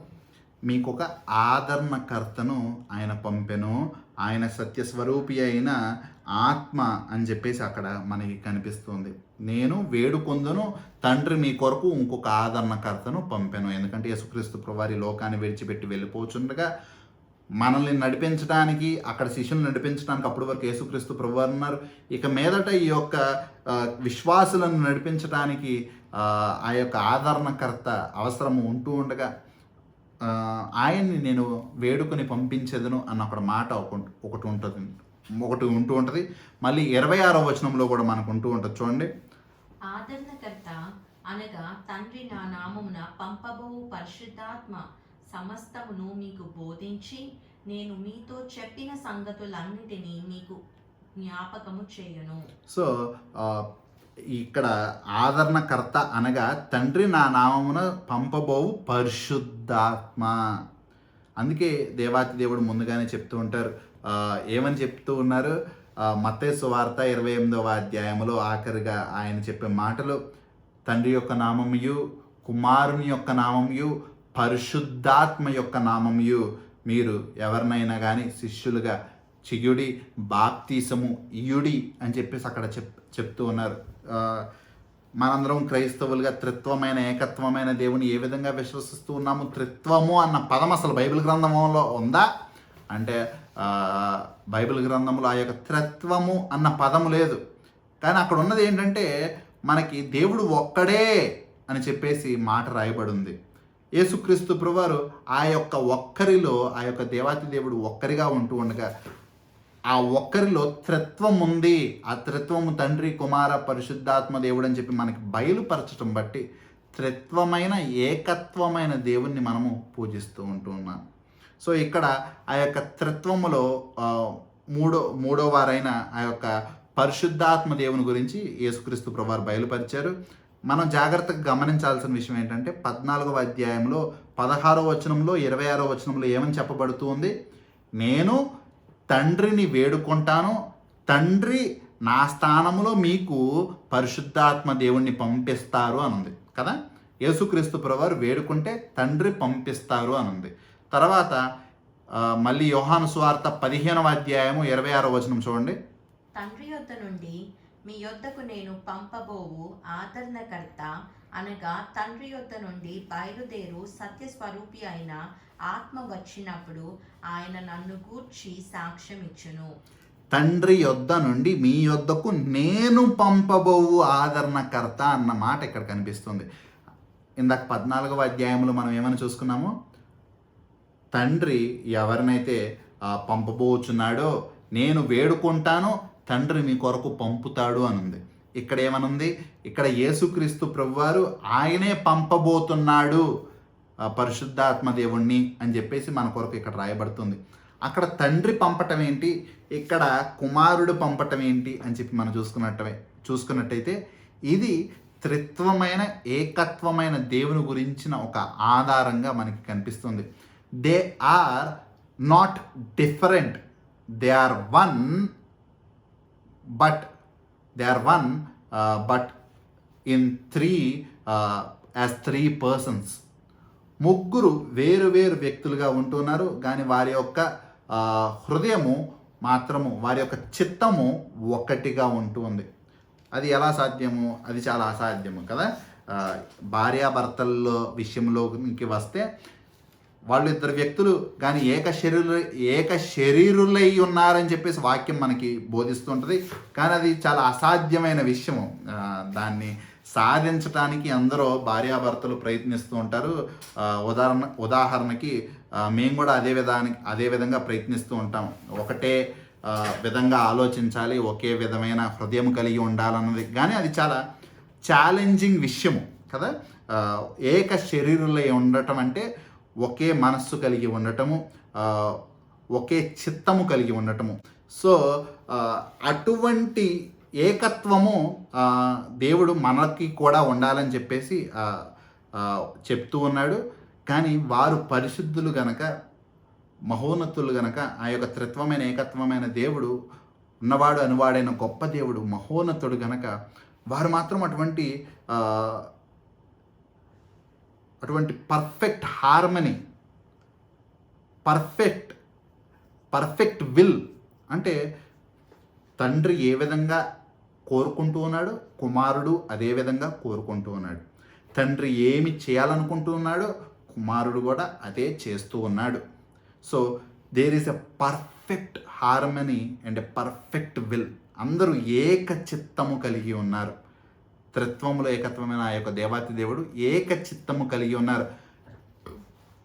మీకొక ఆదరణకర్తను ఆయన పంపెను, ఆయన సత్యస్వరూపి అయిన ఆత్మ అని చెప్పేసి అక్కడ మనకి కనిపిస్తుంది. నేను వేడుకొందును, తండ్రి మీ కొరకు ఇంకొక ఆదరణకర్తను పంపెను. ఎందుకంటే యేసుక్రీస్తు ప్రభువారి లోకాన్ని విడిచిపెట్టి వెళ్ళిపోతుండగా మనల్ని నడిపించడానికి, అక్కడ శిష్యులను నడిపించడానికి అప్పటి వరకు యేసుక్రీస్తు ప్రభువారు ఉన్నారు. ఇక మీదట ఈ యొక్క విశ్వాసులను నడిపించడానికి ఆ యొక్క ఆదరణకర్త అవసరము ఉంటూ ఉండగా ఆయన్ని నేను వేడుకొని పంపించేదను అన్న ఒక మాట ఒకటి ఉంటూ ఉంటుంది. మళ్ళీ 26వ వచనంలో కూడా మనకు ఉంటూ ఉంటుంది. చూడండి. ఆదరణకర్త అనగా తండ్రి నా నామమున పంపబోవు పరిశుద్ధాత్మ సమస్తమును మీకు బోధించి నేను మీతో చెప్పిన సంగతులన్నిటినీ మీకు జ్ఞాపకము చేయను. సో ఇక్కడ ఆదరణకర్త అనగా తండ్రి నా నామమున పంపబోవు పరిశుద్ధాత్మ. అందుకే దేవాతి దేవుడు ముందుగానే చెప్తూ ఉంటారు. ఏమని చెప్తూ ఉన్నారు? మత్తయి సువార్త 28వ అధ్యాయంలో ఆఖరిగా ఆయన చెప్పే మాటలు, తండ్రి యొక్క నామముయు, కుమారుని యొక్క నామముయు, పరిశుద్ధాత్మ యొక్క నామముయు మీరు ఎవరినైనా కానీ శిష్యులుగా చెయ్యుడి, బాప్తీసము ఇయుడి అని చెప్పేసి అక్కడ చెప్తూ ఉన్నారు. మనందరం క్రైస్తవులుగా త్రిత్వమైన ఏకత్వమైన దేవుని ఏ విధంగా విశ్వసిస్తూ ఉన్నాము? త్రిత్వము అన్న పదం అసలు బైబిల్ గ్రంథంలో ఉందా అంటే బైబిల్ గ్రంథంలో ఆ యొక్క త్రిత్వము అన్న పదము లేదు. కానీ అక్కడ ఉన్నది ఏంటంటే మనకి దేవుడు ఒక్కడే అని చెప్పేసి మాట రాయబడి ఉంది. యేసుక్రీస్తు ప్రభువారు ఆ యొక్క ఒక్కరిలో, ఆ యొక్క దేవాతి దేవుడు ఒక్కరిగా ఉంటూ ఉండగా ఆ ఒక్కరిలో త్రిత్వం ఉంది. ఆ త్రిత్వము తండ్రి కుమార పరిశుద్ధాత్మ దేవుడు అని చెప్పి మనకి బయలుపరచడం బట్టి త్రిత్వమైన ఏకత్వమైన దేవుణ్ణి మనము పూజిస్తూ ఉంటూ ఉన్నాం. సో ఇక్కడ ఆ యొక్క త్రిత్వములో మూడో వారైన ఆ యొక్క పరిశుద్ధాత్మ దేవుని గురించి యేసుక్రీస్తు ప్రభువారు బయలుపరిచారు. మనం జాగ్రత్తగా గమనించాల్సిన విషయం ఏంటంటే 14వ అధ్యాయంలో 16వ వచనంలో 26వ వచనంలో ఏమని చెప్పబడుతూ ఉంది? నేను తండ్రిని వేడుకుంటాను, తండ్రి నా స్థానంలో మీకు పరిశుద్ధాత్మ దేవుణ్ణి పంపిస్తారు అని ఉంది కదా. యేసుక్రీస్తు ప్రభువారు వేడుకుంటే తండ్రి పంపిస్తారు అని ఉంది. తర్వాత మళ్ళీ యోహాను సువార్త 15వ అధ్యాయము 26వ వచనం చూడండి. తండ్రి యొద్ద నుండి మీ యొద్దకు నేను పంపబోవు ఆదరణకర్త అనగా తండ్రి యొద్ద నుండి బయలుదేరు సత్యస్వరూపి అయిన ఆత్మ వచ్చినప్పుడు ఆయన నన్ను గూర్చి సాక్ష్యం ఇచ్చును. తండ్రి యొద్ద నుండి మీ యొద్దకు నేను పంపబోవు ఆదరణకర్త అన్న మాట ఇక్కడ కనిపిస్తుంది. ఇందాక 14వ అధ్యాయంలో మనం ఏమని చూసుకున్నాము? తండ్రి ఎవరినైతే పంపబోచున్నాడో నేను వేడుకుంటానో తండ్రి మీ కొరకు పంపుతాడు అని ఉంది. ఇక్కడ ఏమనుంది? ఇక్కడ యేసుక్రీస్తు ప్రభువారు ఆయనే పంపబోతున్నాడు పరిశుద్ధాత్మ దేవుణ్ణి అని చెప్పేసి మన కొరకు ఇక్కడ రాయబడుతుంది. అక్కడ తండ్రి పంపటం ఏంటి, ఇక్కడ కుమారుడు పంపటం ఏంటి అని చెప్పి మనం చూసుకున్నట్టయితే ఇది త్రిత్వమైన ఏకత్వమైన దేవుని గురించిన ఒక ఆధారంగా మనకి కనిపిస్తుంది. They are not different, they are one, but in as three persons. ముగ్గురు వేరు వేరు వ్యక్తులుగా ఉంటున్నారు, కానీ వారి యొక్క హృదయము మాత్రము, వారి యొక్క చిత్తము ఒకటిగా ఉంటుంది. అది ఎలా సాధ్యము? అది చాలా అసాధ్యము కదా. భార్యాభర్తల్లో విషయంలోకి వస్తే వాళ్ళు ఇద్దరు వ్యక్తులు కానీ ఏక శరీరులై ఉన్నారని చెప్పేసి వాక్యం మనకి బోధిస్తుంటుంది. కానీ అది చాలా అసాధ్యమైన విషయము. దాన్ని సాధించడానికి అందరూ భార్యాభర్తలు ప్రయత్నిస్తూ ఉంటారు. ఉదాహరణకి మేము కూడా అదే విధంగా ప్రయత్నిస్తూ ఉంటాం. ఒకటే విధంగా ఆలోచించాలి, ఒకే విధమైన హృదయం కలిగి ఉండాలన్నది, కానీ అది చాలా ఛాలెంజింగ్ విషయము కదా. ఏక శరీరులై ఉండటం అంటే ఒకే మనస్సు కలిగి ఉండటము, ఒకే చిత్తము కలిగి ఉండటము. సో అటువంటి ఏకత్వము దేవుడు మనకి కూడా ఉండాలని చెప్పేసి చెప్తూ ఉన్నాడు. కానీ వారు పరిశుద్ధులు గనక, మహోన్నతులు గనక, ఆ యొక్క త్రిత్వమైన ఏకత్వమైన దేవుడు ఉన్నవాడు అనువాడైన గొప్ప దేవుడు మహోన్నతుడు గనక వారు మాత్రం అటువంటి పర్ఫెక్ట్ హార్మనీ, పర్ఫెక్ట్ విల్, అంటే తండ్రి ఏ విధంగా కోరుకుంటూ ఉన్నాడు, కుమారుడు అదే విధంగా కోరుకుంటూ ఉన్నాడు. తండ్రి ఏమి చేయాలనుకుంటూ ఉన్నాడో కుమారుడు కూడా అదే చేస్తూ ఉన్నాడు. So there is a perfect harmony and a perfect will. అందరూ ఏక చిత్తము కలిగి ఉన్నారు. త్రిత్వములో ఏకత్వమైన ఆ యొక్క దేవాతి దేవుడు ఏక చిత్తము కలిగి ఉన్నారు.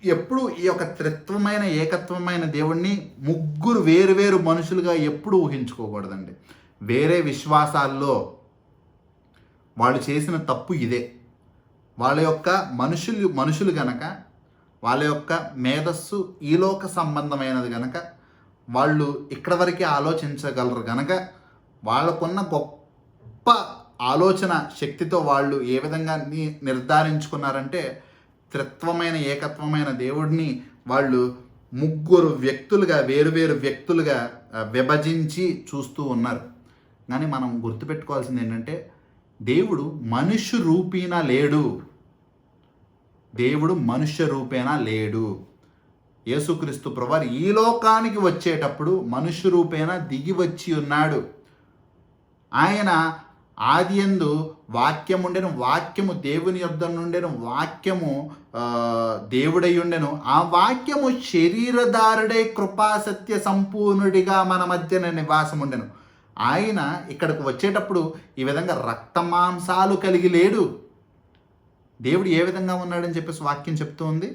ఎప్పుడు ఈ యొక్క త్రిత్వమైన ఏకత్వమైన దేవుణ్ణి ముగ్గురు వేరు మనుషులుగా ఎప్పుడు ఊహించుకోకూడదండి. వేరే విశ్వాసాల్లో వాళ్ళు చేసిన తప్పు ఇదే. వాళ్ళ యొక్క మనుషులు గనక, వాళ్ళ యొక్క మేధస్సు ఈలోక సంబంధమైనది గనక, వాళ్ళు ఇక్కడ వరకే ఆలోచించగలరు గనక, వాళ్ళకున్న గొప్ప ఆలోచన శక్తితో వాళ్ళు ఏ విధంగా నిర్ధారించుకున్నారంటే త్రిత్వమైన ఏకత్వమైన దేవుడిని వాళ్ళు ముగ్గురు వ్యక్తులుగా, వేరు వ్యక్తులుగా విభజించి చూస్తూ ఉన్నారు. కానీ మనం గుర్తుపెట్టుకోవాల్సింది ఏంటంటే దేవుడు మనుష్య రూపేణ లేడు. దేవుడు మనుష్య రూపేణ లేడు. యేసుక్రీస్తు ప్రభువారు ఈ లోకానికి వచ్చేటప్పుడు మనుష్య రూపేణ దిగి వచ్చి ఉన్నాడు. ఆయన ఆదియందు వాక్యం ఉండెను, వాక్యము దేవుని యొద్ద నుండెను, వాక్యము దేవుడై ఉండెను, ఆ వాక్యము శరీరధారుడై కృపా సత్య సంపూర్ణుడిగా మన మధ్యన నివాసం ఉండెను. ఆయన ఇక్కడికి వచ్చేటప్పుడు ఈ విధంగా రక్త మాంసాలు కలిగి లేడు. దేవుడు ఏ విధంగా ఉన్నాడని చెప్పేసి వాక్యం చెప్తూ ఉంది.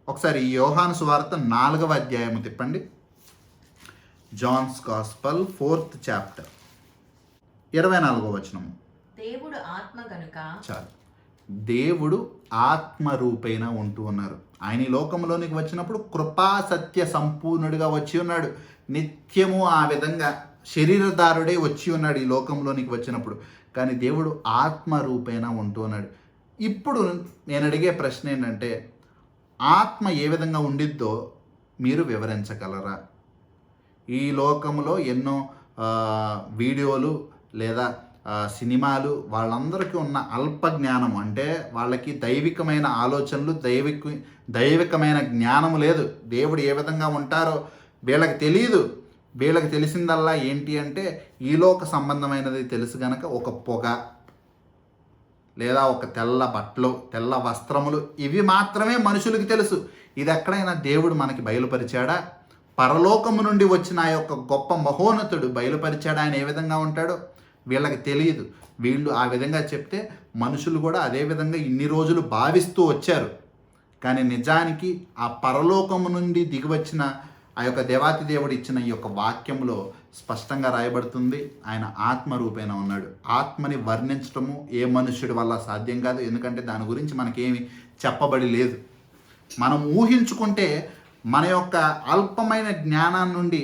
ఒకసారి యోహాను సువార్త 4వ అధ్యాయము తిప్పండి. జాన్స్ గాస్పల్ 4th చాప్టర్ 24వ వచనము. దేవుడు ఆత్మ గనుక, చాలు, దేవుడు ఆత్మ రూపేణ ఉంటూ ఉన్నారు. ఆయన ఈ లోకంలోనికి వచ్చినప్పుడు కృపా సత్య సంపూర్ణుడిగా వచ్చి ఉన్నాడు. నిత్యము ఆ విధంగా శరీరధారుడే వచ్చి ఉన్నాడు ఈ లోకంలోనికి వచ్చినప్పుడు. కానీ దేవుడు ఆత్మ రూపేణ ఉంటూ ఉన్నాడు. ఇప్పుడు నేను అడిగే ప్రశ్న ఏంటంటే, ఆత్మ ఏ విధంగా ఉండిద్దో మీరు వివరించగలరా? ఈ లోకంలో ఎన్నో వీడియోలు లేదా సినిమాలు వాళ్ళందరికీ ఉన్న అల్ప జ్ఞానం, అంటే వాళ్ళకి దైవికమైన ఆలోచనలు, దైవికమైన జ్ఞానం లేదు. దేవుడు ఏ విధంగా ఉంటారో వీళ్ళకి తెలియదు. వీళ్ళకి తెలిసిందల్లా ఏంటి అంటే ఈ లోక సంబంధమైనది తెలుసు గనక ఒక పొగ లేదా ఒక తెల్ల బట్టలు, తెల్ల వస్త్రములు, ఇవి మాత్రమే మనుషులకి తెలుసు. ఇది ఎక్కడైనా దేవుడు మనకి బయలుపరిచాడా? పరలోకము నుండి వచ్చిన ఆ యొక్క గొప్ప మహోన్నతుడు బయలుపరిచాడా ఆయన ఏ విధంగా ఉంటాడో? వీళ్ళకి తెలియదు. వీళ్ళు ఆ విధంగా చెప్తే మనుషులు కూడా అదే విధంగా ఇన్ని రోజులు భావిస్తూ వచ్చారు. కానీ నిజానికి ఆ పరలోకము నుండి దిగివచ్చిన ఆ యొక్క దేవాతి దేవుడు ఇచ్చిన ఈ యొక్క వాక్యంలో స్పష్టంగా రాయబడుతుంది, ఆయన ఆత్మ రూపేణ ఉన్నాడు. ఆత్మని వర్ణించటము ఏ మనుష్యుడి వల్ల సాధ్యం కాదు, ఎందుకంటే దాని గురించి మనకేమి చెప్పబడి లేదు. మనం ఊహించుకుంటే మన యొక్క అల్పమైన జ్ఞానాన్ని నుండి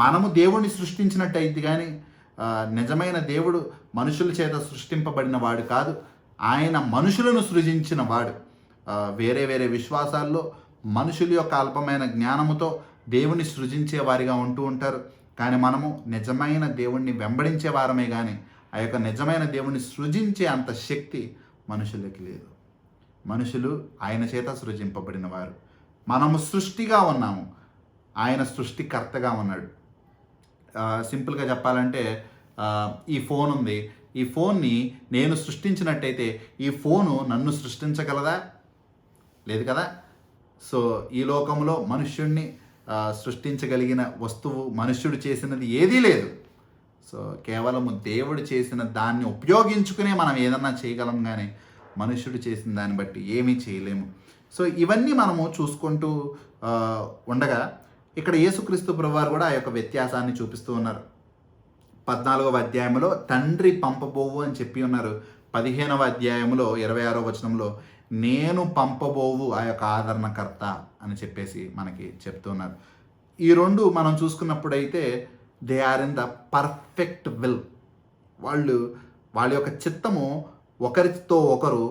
మనము దేవుణ్ణి సృష్టించినట్టయితే కానీ నిజమైన దేవుడు మనుషుల చేత సృష్టింపబడిన వాడు కాదు, ఆయన మనుషులను సృజించిన వాడు. వేరే వేరే విశ్వాసాల్లో మనుషుల యొక్క అల్పమైన జ్ఞానముతో దేవుణ్ణి సృజించే వారిగా ఉంటూ ఉంటారు. కానీ మనము నిజమైన దేవుణ్ణి వెంబడించే వారమే కానీ ఆ యొక్క నిజమైన దేవుణ్ణి సృజించే అంత శక్తి మనుషులకి లేదు. మనుషులు ఆయన చేత సృజింపబడిన వారు. మనము సృష్టిగా ఉన్నాము, ఆయన సృష్టికర్తగా ఉన్నాడు. సింపుల్గా చెప్పాలంటే ఈ ఫోన్ ఉంది, ఈ ఫోన్ని నేను సృష్టించినట్టయితే ఈ ఫోను నన్ను సృష్టించగలదా? లేదు కదా. సో ఈ లోకంలో మనుష్యుడిని సృష్టించగలిగిన వస్తువు మనుష్యుడు చేసినది ఏదీ లేదు. సో కేవలము దేవుడు చేసిన దాన్ని ఉపయోగించుకునే మనం ఏదన్నా చేయగలం, కానీ మనుష్యుడు చేసిన దాన్ని బట్టి ఏమీ చేయలేము. సో ఇవన్నీ మనము చూసుకుంటూ ఉండగా ఇక్కడ యేసుక్రీస్తు ప్రభువారు కూడా ఆ యొక్క వ్యత్యాసాన్ని చూపిస్తూ ఉన్నారు. 14వ అధ్యాయంలో తండ్రి పంపబోవు అని చెప్పి ఉన్నారు. 15వ అధ్యాయంలో 26వ వచనంలో నేను పంపబోవు ఆ యొక్క ఆదరణకర్త అని చెప్పేసి మనకి చెప్తున్నారు. ఈ రెండు మనం చూసుకున్నప్పుడైతే they are in the perfect will. వాళ్ళ యొక్క చిత్తము ఒకరితో ఒకరు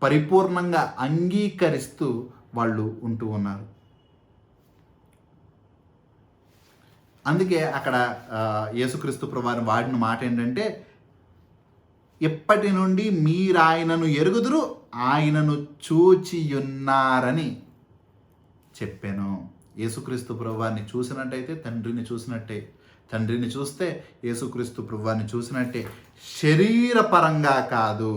పరిపూర్ణంగా అంగీకరిస్తూ వాళ్ళు ఉంటూ ఉన్నారు. అందుకే అక్కడ యేసుక్రీస్తు ప్రభువారు వాడిన మాట ఏంటంటే, ఎప్పటి నుండి మీరు ఆయనను ఎరుగుదురు, ఆయనను చూచియున్నారని చెప్పాను. యేసుక్రీస్తు ప్రభువారిని చూసినట్టయితే తండ్రిని చూసినట్టే, తండ్రిని చూస్తే యేసుక్రీస్తు ప్రభువారిని చూసినట్టే, శరీరపరంగా కాదు.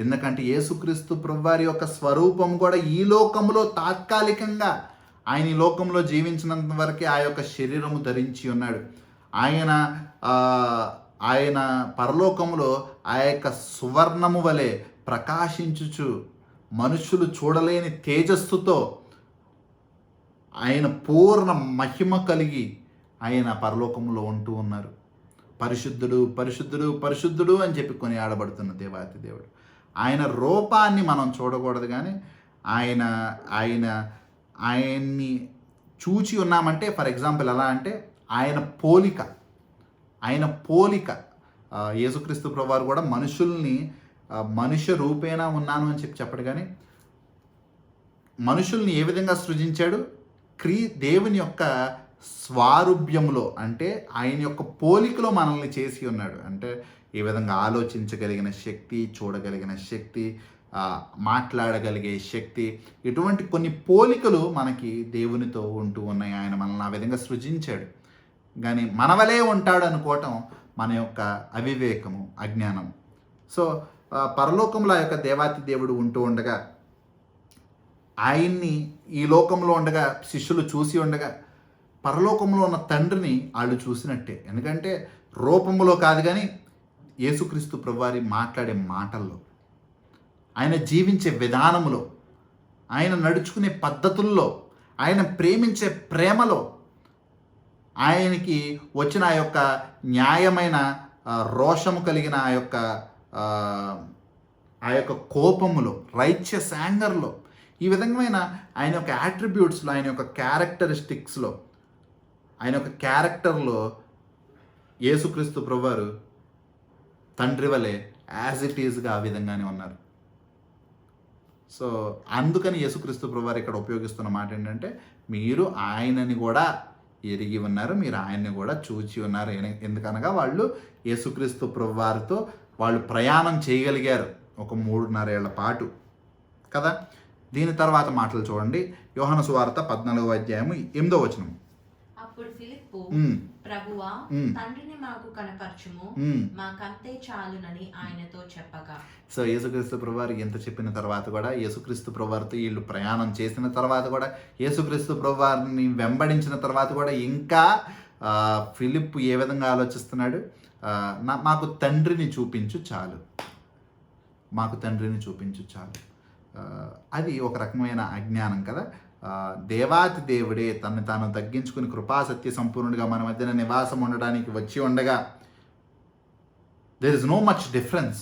ఎందుకంటే యేసుక్రీస్తు ప్రభువారి యొక్క స్వరూపం కూడా ఈ లోకంలో తాత్కాలికంగా, ఆయన ఈ లోకంలో జీవించినంత వరకే ఆ యొక్క శరీరము ధరించి ఉన్నాడు. ఆయన పరలోకములో ఆ యొక్క సువర్ణము వలె ప్రకాశించుచు మనుషులు చూడలేని తేజస్సుతో ఆయన పూర్ణ మహిమ కలిగి ఆయన పరలోకంలో ఉంటూ ఉన్నారు. పరిశుద్ధుడు పరిశుద్ధుడు పరిశుద్ధుడు అని చెప్పి కొనియాడబడుతున్న దేవాతి దేవుడు. ఆయన రూపాన్ని మనం చూడకూడదు, కానీ ఆయన్ని చూచి ఉన్నామంటే, ఫర్ ఎగ్జాంపుల్ ఎలా అంటే ఆయన పోలిక యేసుక్రీస్తు ప్రభువారు కూడా మనుష్య రూపేణ ఉన్నాను అని చెప్పడు, కానీ మనుషుల్ని ఏ విధంగా సృజించాడు? దేవుని యొక్క స్వారూప్యములో, అంటే ఆయన యొక్క పోలికలో మనల్ని చేసి ఉన్నాడు. అంటే ఈ విధంగా ఆలోచించగలిగిన శక్తి, చూడగలిగిన శక్తి, మాట్లాడగలిగే శక్తి, ఇటువంటి కొన్ని పోలికలు మనకి దేవునితో ఉంటూ ఉన్నాయి. ఆయన మనల్ని ఆ విధంగా సృజించాడు. కానీ మనవలే ఉంటాడు అనుకోవటం మన యొక్క అవివేకము, అజ్ఞానం. సో పరలోకంలో ఆ యొక్క దేవాతి దేవుడు ఉంటూ ఉండగా, ఆయన్ని ఈ లోకంలో ఉండగా శిష్యులు చూసి ఉండగా, పరలోకంలో ఉన్న తండ్రిని వాళ్ళు చూసినట్టే. ఎందుకంటే రూపంలో కాదు, కానీ యేసుక్రీస్తు ప్రభువారి మాట్లాడే మాటల్లో, ఆయన జీవించే విధానములో, ఆయన నడుచుకునే పద్ధతుల్లో, ఆయన ప్రేమించే ప్రేమలో, ఆయనకి వచ్చిన ఆ యొక్క న్యాయమైన రోషము కలిగిన ఆ యొక్క కోపములో, రైచియస్ యాంగర్లో, ఈ విధమైన ఆయన యొక్క యాట్రిబ్యూట్స్లో, ఆయన యొక్క క్యారెక్టరిస్టిక్స్లో, ఆయన యొక్క క్యారెక్టర్లో యేసుక్రీస్తు ప్రభువారు తండ్రి వలె యాజ్ ఇట్ ఈజ్గా ఆ విధంగానే ఉన్నారు. సో అందుకని యేసుక్రీస్తు ప్రభువారు ఇక్కడ ఉపయోగిస్తున్న మాట ఏంటంటే, మీరు ఆయనని కూడా ఎరిగి ఉన్నారు, మీరు ఆయన్ని కూడా చూచి ఉన్నారు. ఎందుకనగా వాళ్ళు యేసుక్రీస్తు ప్రభువారితో వాళ్ళు ప్రయాణం చేయగలిగారు ఒక 3.5 ఏళ్ల పాటు కదా. దీని తర్వాత మాటలు చూడండి, యోహాను సువార్త 14వ అధ్యాయము 8వ వచనం. అప్పుడు ఫిలిప్పు, ప్రభువా, తండ్రిని మాకు కనపరచుము, మాకంతే చాలునని ఆయనతో చెప్పగా. సో యేసుక్రీస్తు ప్రభువారు ఎంత చెప్పిన తర్వాత కూడా, యేసుక్రీస్తు ప్రభువారితో వీళ్ళు ప్రయాణం చేసిన తర్వాత కూడా, యేసుక్రీస్తు ప్రభువారిని వెంబడించిన తర్వాత కూడా ఇంకా ఫిలిప్పు ఏ విధంగా ఆలోచిస్తున్నాడు, మాకు తండ్రిని చూపించు చాలు, మాకు తండ్రిని చూపించు చాలు. అది ఒక రకమైన అజ్ఞానం కదా. దేవాతి దేవుడే తను తాను తగ్గించుకుని కృపాసత్య సంపూర్ణుడిగా మన మధ్యన నివాసం ఉండడానికి వచ్చి ఉండగా there is no much difference.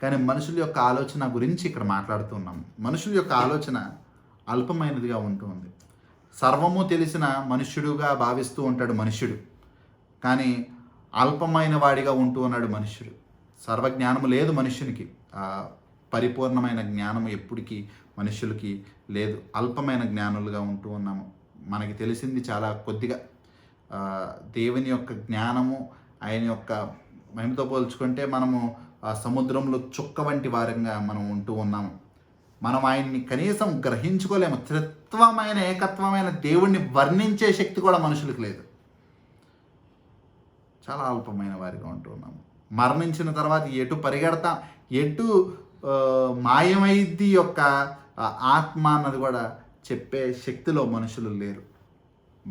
కానీ మనుషుల యొక్క ఆలోచన గురించి ఇక్కడ మాట్లాడుతున్నాం. మనుషుల యొక్క ఆలోచన అల్పమైనదిగా ఉంటుంది. సర్వము తెలిసిన మనుష్యుడుగా భావిస్తూ ఉంటాడు మనుష్యుడు, కానీ అల్పమైన వాడిగా ఉంటూ ఉన్నాడు మనుష్యుడు. సర్వజ్ఞానము లేదు మనుష్యునికి, పరిపూర్ణమైన జ్ఞానము ఎప్పటికీ మనుషులకి లేదు. అల్పమైన జ్ఞానులుగా ఉంటూ ఉన్నాము. మనకి తెలిసింది చాలా కొద్దిగా. దేవుని యొక్క జ్ఞానము, ఆయన యొక్క మహిమతో పోల్చుకుంటే మనము సముద్రంలో చుక్క వంటి వారంగా మనం ఉంటూ ఉన్నాము. మనం ఆయన్ని కనీసం గ్రహించుకోలేము. త్రిత్వమైన ఏకత్వమైన దేవుణ్ణి వర్ణించే శక్తి కూడా మనుషులకు లేదు. చాలా అల్పమైన వారిగా ఉంటూ ఉన్నాము. మరణించిన తర్వాత ఎటు పరిగెడతాం, ఎటు మాయమైద్ది యొక్క ఆత్మ అన్నది కూడా చెప్పే శక్తిలో మనుషులు లేరు.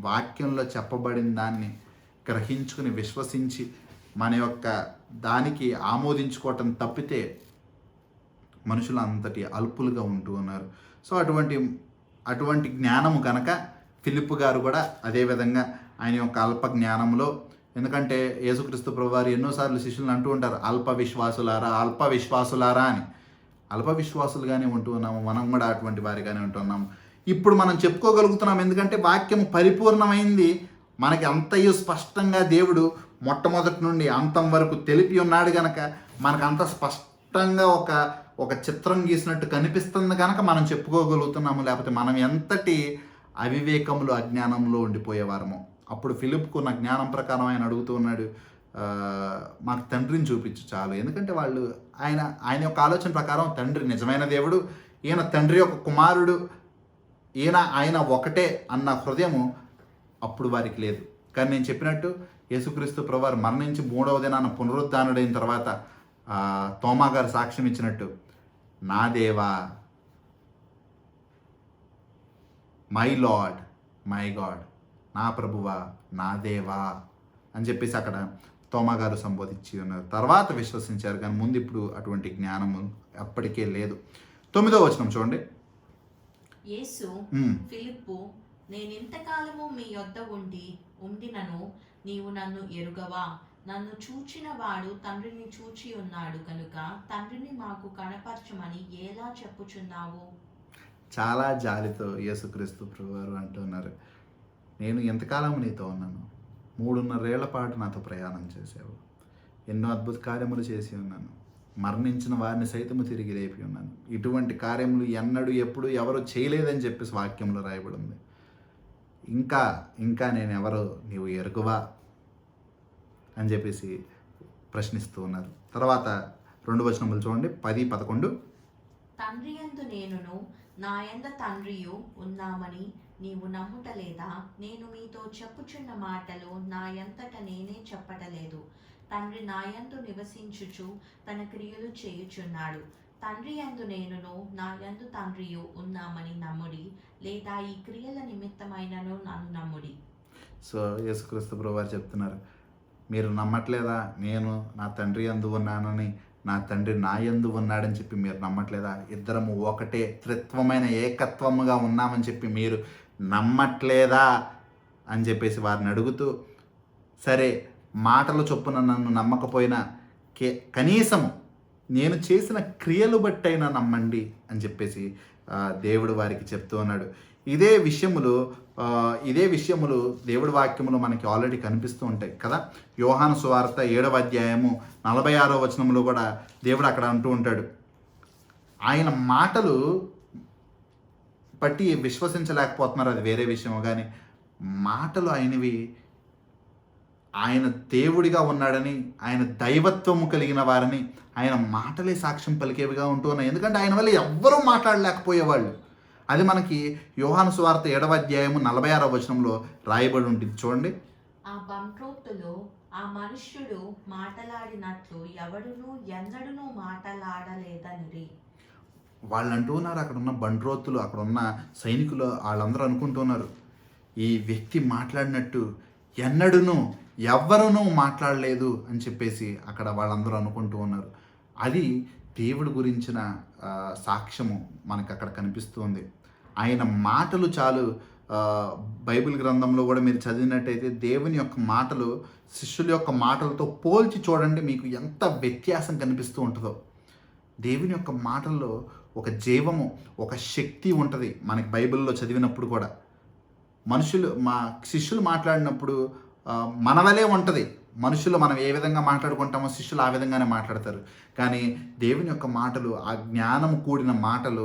వాక్యంలో చెప్పబడిన దాన్ని గ్రహించుకుని విశ్వసించి మన యొక్క దానికి ఆమోదించుకోవటం తప్పితే మనుషులు అంతటి అల్పులుగా ఉంటూ ఉన్నారు. సో అటువంటి జ్ఞానము కనుక ఫిలిప్పు గారు కూడా అదేవిధంగా ఆయన యొక్క అల్ప జ్ఞానంలో, ఎందుకంటే యేసుక్రీస్తు ప్రభువారు ఎన్నోసార్లు శిష్యులను అంటూ ఉంటారు, అల్ప విశ్వాసులారా అని. అల్ప విశ్వాసులుగానే ఉంటూ ఉన్నాము, మనం కూడా అటువంటి వారిగానే ఉంటున్నాము. ఇప్పుడు మనం చెప్పుకోగలుగుతున్నాం, ఎందుకంటే వాక్యం పరిపూర్ణమైంది. మనకి అంతయు స్పష్టంగా దేవుడు మొట్టమొదటి నుండి అంతం వరకు తెలిపి ఉన్నాడు కనుక మనకు అంత స్పష్టంగా ఒక చిత్రం గీసినట్టు కనిపిస్తుంది కనుక మనం చెప్పుకోగలుగుతున్నాము. లేకపోతే మనం ఎంతటి అవివేకంలో అజ్ఞానంలో ఉండిపోయేవారము. అప్పుడు ఫిలిప్కు నా జ్ఞానం ప్రకారం ఆయన అడుగుతూ ఉన్నాడు, మాకు తండ్రిని చూపించు చాలు. ఎందుకంటే వాళ్ళు ఆయన యొక్క ఆలోచన ప్రకారం తండ్రి నిజమైన దేవుడు, ఈయన తండ్రి యొక్క కుమారుడు, ఆయన ఒకటే అన్న హృదయము అప్పుడు వారికి లేదు. కానీ నేను చెప్పినట్టు యేసుక్రీస్తు ప్రభువారు మరణించి 3వ దినాన పునరుద్ధానుడైన తర్వాత తోమా గారు సాక్ష్యం ఇచ్చినట్టు, నా దేవా, మై లార్డ్, మై గాడ్, నా ప్రభువా, నా దేవా అని చెప్పేసి అక్కడ తోమా గారు సంబోధించి ఉన్నారు. తర్వాత విశ్వసించారు, కానీ ముందు ఇప్పుడు అటువంటి జ్ఞానము అప్పటికే లేదు. 9వ వచనం చూడండి. యేసు ఫిలిప్పు, నేను ఇంతకాలము మీ యొద్ద ఉండినను నీవు నన్ను ఎరుగవా? నన్ను చూచిన వాడు తండ్రిని చూచి ఉన్నాడు కనుక తండ్రిని మాకు కనపరచమని ఎలా చెప్పుచున్నావు? చాలా జాలితో యేసుక్రీస్తు ప్రభువారు అంటున్నారు, నేను ఎంతకాలం నీతో ఉన్నాను, 3.5 ఏళ్ల పాటు నాతో ప్రయాణం చేసావు, ఎన్నో అద్భుత కార్యములు చేసి ఉన్నాను, మరణించిన వారిని సైతము తిరిగి లేపి ఉన్నాను. ఇటువంటి కార్యములు ఎన్నడూ ఎప్పుడు ఎవరు చేయలేదని చెప్పేసి వాక్యంలో రాయబడి ఉంది. ఇంకా నేను ఎవరో నీవు ఎరుగువా అని చెప్పేసి ప్రశ్నిస్తూ ఉన్నారు. తర్వాత 2 వచనములు చూడండి, 10, 11. తండ్రి యందు నేనును నా యంద తండ్రియు ఉన్నామని నీవు నమ్ముటలేదా? నేను మీతో చెప్పుచున్న మాటలు నా యంతట నేనే చెప్పటలేదు. తండ్రి నా యందు నివసించుచు తన క్రియలు చేయుచున్నాడు. తండ్రి యందు నేనును నా యందు తండ్రియు ఉన్నామని నమ్ముడి, లేదా ఈ క్రియల నిమిత్తమైనను నన్ను నమ్ముడి. సో యేసుక్రీస్తు ప్రభువారు చెప్తున్నారు, మీరు నమ్మట్లేదా? నేను నా తండ్రి యందు ఉన్నానని, నా తండ్రి నా యందు ఉన్నాడని చెప్పి మీరు నమ్మట్లేదా? ఇద్దరము ఒకటే త్రిత్వమైన ఏకత్వముగా ఉన్నామని చెప్పి మీరు నమ్మట్లేదా అని చెప్పేసి వారిని అడుగుతూ, సరే మాటలు చొప్పున నన్ను నమ్మకపోయినా కనీసము నేను చేసిన క్రియలు బట్టైనా నమ్మండి అని చెప్పేసి దేవుడు వారికి చెప్తూ ఉన్నాడు. ఇదే విషయములు దేవుడి వాక్యములు మనకి ఆల్రెడీ కనిపిస్తూ ఉంటాయి కదా. యోహాను సువార్త 7వ అధ్యాయము 46వ వచనంలో కూడా దేవుడు అక్కడ అంటూ ఉంటాడు, ఆయన మాటలు బట్టి విశ్వసించలేకపోతున్నారు, అది వేరే విషయం. కానీ మాటలు ఆయనవి, ఆయన దేవుడిగా ఉన్నాడని, ఆయన దైవత్వము కలిగిన వారని ఆయన మాటలే సాక్ష్యం పలికేవిగా ఉంటూ ఉన్నాయి. ఎందుకంటే ఆయన వల్ల ఎవ్వరూ మాట్లాడలేకపోయేవాళ్ళు. అది మనకి యోహాను సువార్త 7వ అధ్యాయము 46వ వచనంలో రాయబడి ఉంటుంది. చూడండి, ఆ బంట్రోతులు ఆ మనుష్యుడు మాటలాడినట్లు ఎవడునూ ఎన్నడూనూ మాటలాడలేదనిరి. వాళ్ళు అంటూ ఉన్నారు, అక్కడ ఉన్న బంట్రోతులు, అక్కడ ఉన్న సైనికులు వాళ్ళందరూ అనుకుంటున్నారు, ఈ వ్యక్తి మాట్లాడినట్టు ఎన్నడూనూ ఎవ్వరూ మాట్లాడలేదు అని చెప్పేసి అక్కడ వాళ్ళందరూ అనుకుంటూ ఉన్నారు. అది దేవుడి గురించిన సాక్ష్యము మనకు అక్కడ కనిపిస్తుంది. ఆయన మాటలు చాలు. బైబిల్ గ్రంథంలో కూడా మీరు చదివినట్టయితే దేవుని యొక్క మాటలు శిష్యుల యొక్క మాటలతో పోల్చి చూడండి, మీకు ఎంత వ్యత్యాసం కనిపిస్తూ ఉంటుందో. దేవుని యొక్క మాటల్లో ఒక జీవము, ఒక శక్తి ఉంటుంది. మనకి బైబిల్లో చదివినప్పుడు కూడా శిష్యులు మాట్లాడినప్పుడు మన వలే ఉంటుంది. మనుషులు మనం ఏ విధంగా మాట్లాడుకుంటామో శిష్యులు ఆ విధంగానే మాట్లాడతారు. కానీ దేవుని యొక్క మాటలు, ఆ జ్ఞానం కూడిన మాటలు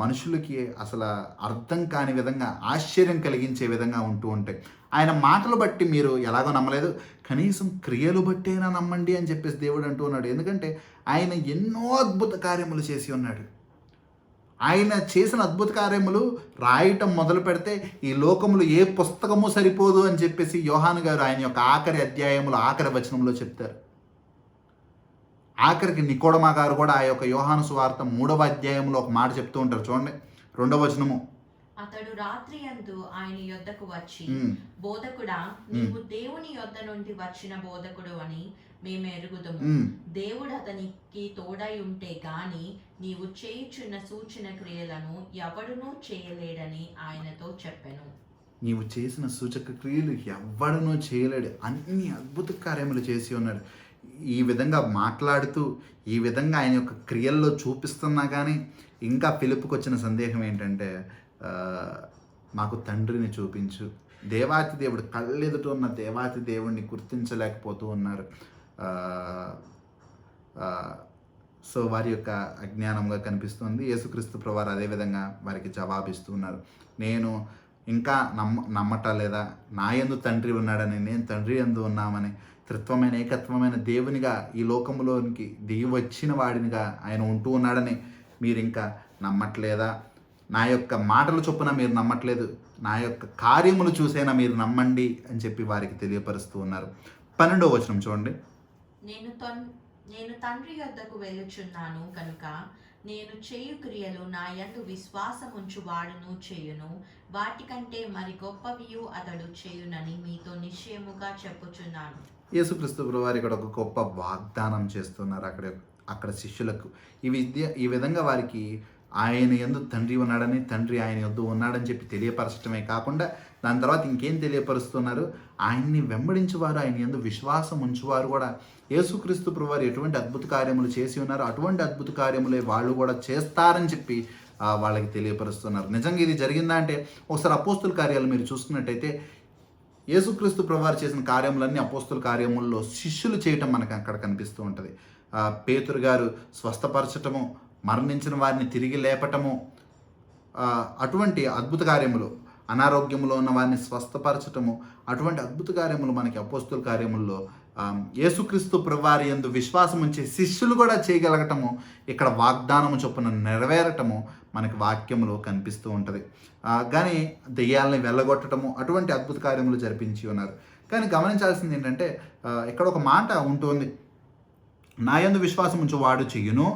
మనుషులకి అసలు అర్థం కాని విధంగా, ఆశ్చర్యం కలిగించే విధంగా ఉంటూ ఉంటాయి. ఆయన మాటలు బట్టి మీరు ఎలాగో నమ్మలేదు, కనీసం క్రియలు బట్టేనా నమ్మండి అని చెప్పేసి దేవుడు అంటూ ఉన్నాడు. ఎందుకంటే ఆయన ఎన్నో అద్భుత కార్యములు చేసి ఉన్నాడు. ఆయన చేసిన అద్భుత కార్యములు రాయటం మొదలు పెడితే ఈ లోకములు ఏ పుస్తకము సరిపోదు అని చెప్పేసి యోహాను గారు ఆయన యొక్క ఆఖరి అధ్యాయములు ఆఖరి వచనంలో చెప్తారు. ఆఖరికి నికోడమా గారు కూడా ఆ యొక్క యోహాను సువార్త 3వ అధ్యాయంలో ఒక మాట చెప్తూ ఉంటారు. చూడండి, 2వ వచనము, అతడు రాత్రి యందు ఆయన యొద్దకు వచ్చి, బోధకుడా, నీవు దేవుని యొద్ద నుండి వచ్చిన బోధకుడు అని మేము ఎరుగుదుము. దేవుడు అతనికి తోడై ఉంటే గాని నీవు చేయుచున్న సూచన క్రియలను ఎవడునూ చేయలేడని ఆయనతో చెప్పెను. నీవు చేసిన సూచక క్రియలు ఎవడనూ చేయలేడు, అన్ని అద్భుత కార్యములు చేసి ఉన్నాడు. ఈ విధంగా మాట్లాడుతూ, ఈ విధంగా ఆయన యొక్క క్రియల్లో చూపిస్తున్నా కానీ ఇంకా ఫిలిప్పుకి వచ్చిన సందేహం ఏంటంటే, మాకు తండ్రిని చూపించు. దేవాతి దేవుడు, కళ్ళెదుట ఉన్న దేవాతి దేవుడిని గుర్తించలేకపోతూ ఉన్నారు. సో వారి యొక్క అజ్ఞానంగా కనిపిస్తుంది. యేసుక్రీస్తు ప్రభువారు అదేవిధంగా వారికి జవాబిస్తూ ఉన్నారు, నేను ఇంకా నమ్మటలేదా? నా యందు తండ్రి ఉన్నాడని, నేను తండ్రి యందు ఉన్నామని, త్రిత్వమైన ఏకత్వమైన దేవునిగా ఈ లోకంలోనికి దిగి వచ్చిన వాడినిగా ఆయన ఉంటూ ఉన్నాడని మీరు ఇంకా నమ్మట్లేదా? నా యొక్క మాటలు చొప్పున మీరు నమ్మట్లేదు, నా యొక్క కార్యములు చూసైనా మీరు నమ్మండి అని చెప్పి వారికి తెలియపరుస్తూ ఉన్నారు. 12వ వచనం చూడండి, నేను తండ్రి యొద్దకు వెళ్ళుచున్నాను కనుక నేను చేయు క్రియలు నా యందు విశ్వాసముంచు వాడును చేయును, వాటికంటే మరి గొప్పవియు అతడు చేయునని మీతో నిశ్చయముగా చెప్పుచున్నాను. యేసుక్రీస్తు ప్రభువారు ఇక్కడ ఒక గొప్ప వాగ్దానం చేస్తున్నారు అక్కడ శిష్యులకు. ఈ విధంగా వారికి ఆయన యందు తండ్రి ఉన్నాడని, తండ్రి ఆయన యొద్ద ఉన్నాడని చెప్పి తెలియపరచడమే కాకుండా దాని తర్వాత ఇంకేం తెలియపరుస్తున్నారు, ఆయన్ని వెంబడించేవారు, ఆయన యందు విశ్వాసం ఉంచువారు కూడా యేసుక్రీస్తు ప్రభువారు ఎటువంటి అద్భుత కార్యములు చేసి ఉన్నారో అటువంటి అద్భుత కార్యములే వాళ్ళు కూడా చేస్తారని చెప్పి వాళ్ళకి తెలియపరుస్తున్నారు. నిజంగా ఇది జరిగిందా అంటే ఒకసారి అపోస్తుల కార్యాలు మీరు చూసుకున్నట్టయితే యేసుక్రీస్తు ప్రభువారు చేసిన కార్యములన్నీ అపోస్తుల కార్యముల్లో శిష్యులు చేయటం మనకు అక్కడ కనిపిస్తూ ఉంటుంది. పేతురు గారు స్వస్థపరచటము, మరణించిన వారిని తిరిగి లేపటము, అటువంటి అద్భుత కార్యములు, అనారోగ్యములో ఉన్న వారిని స్వస్థపరచటము, అటువంటి అద్భుత కార్యములు మనకి అపోస్తుల కార్యముల్లో యేసుక్రీస్తు ప్రభువారి యందు విశ్వాసం ఉంచే శిష్యులు కూడా చేయగలగటము, ఇక్కడ వాగ్దానము చొప్పున నెరవేరటము మనకి వాక్యములో కనిపిస్తూ ఉంటుంది. కానీ దెయ్యాలని వెళ్ళగొట్టడము, అటువంటి అద్భుత కార్యములు జరిపించి ఉన్నారు. కానీ గమనించాల్సింది ఏంటంటే ఇక్కడ ఒక మాట ఉంటుంది, నా యందు విశ్వాసం ఉంచు వాడు చెయ్యును,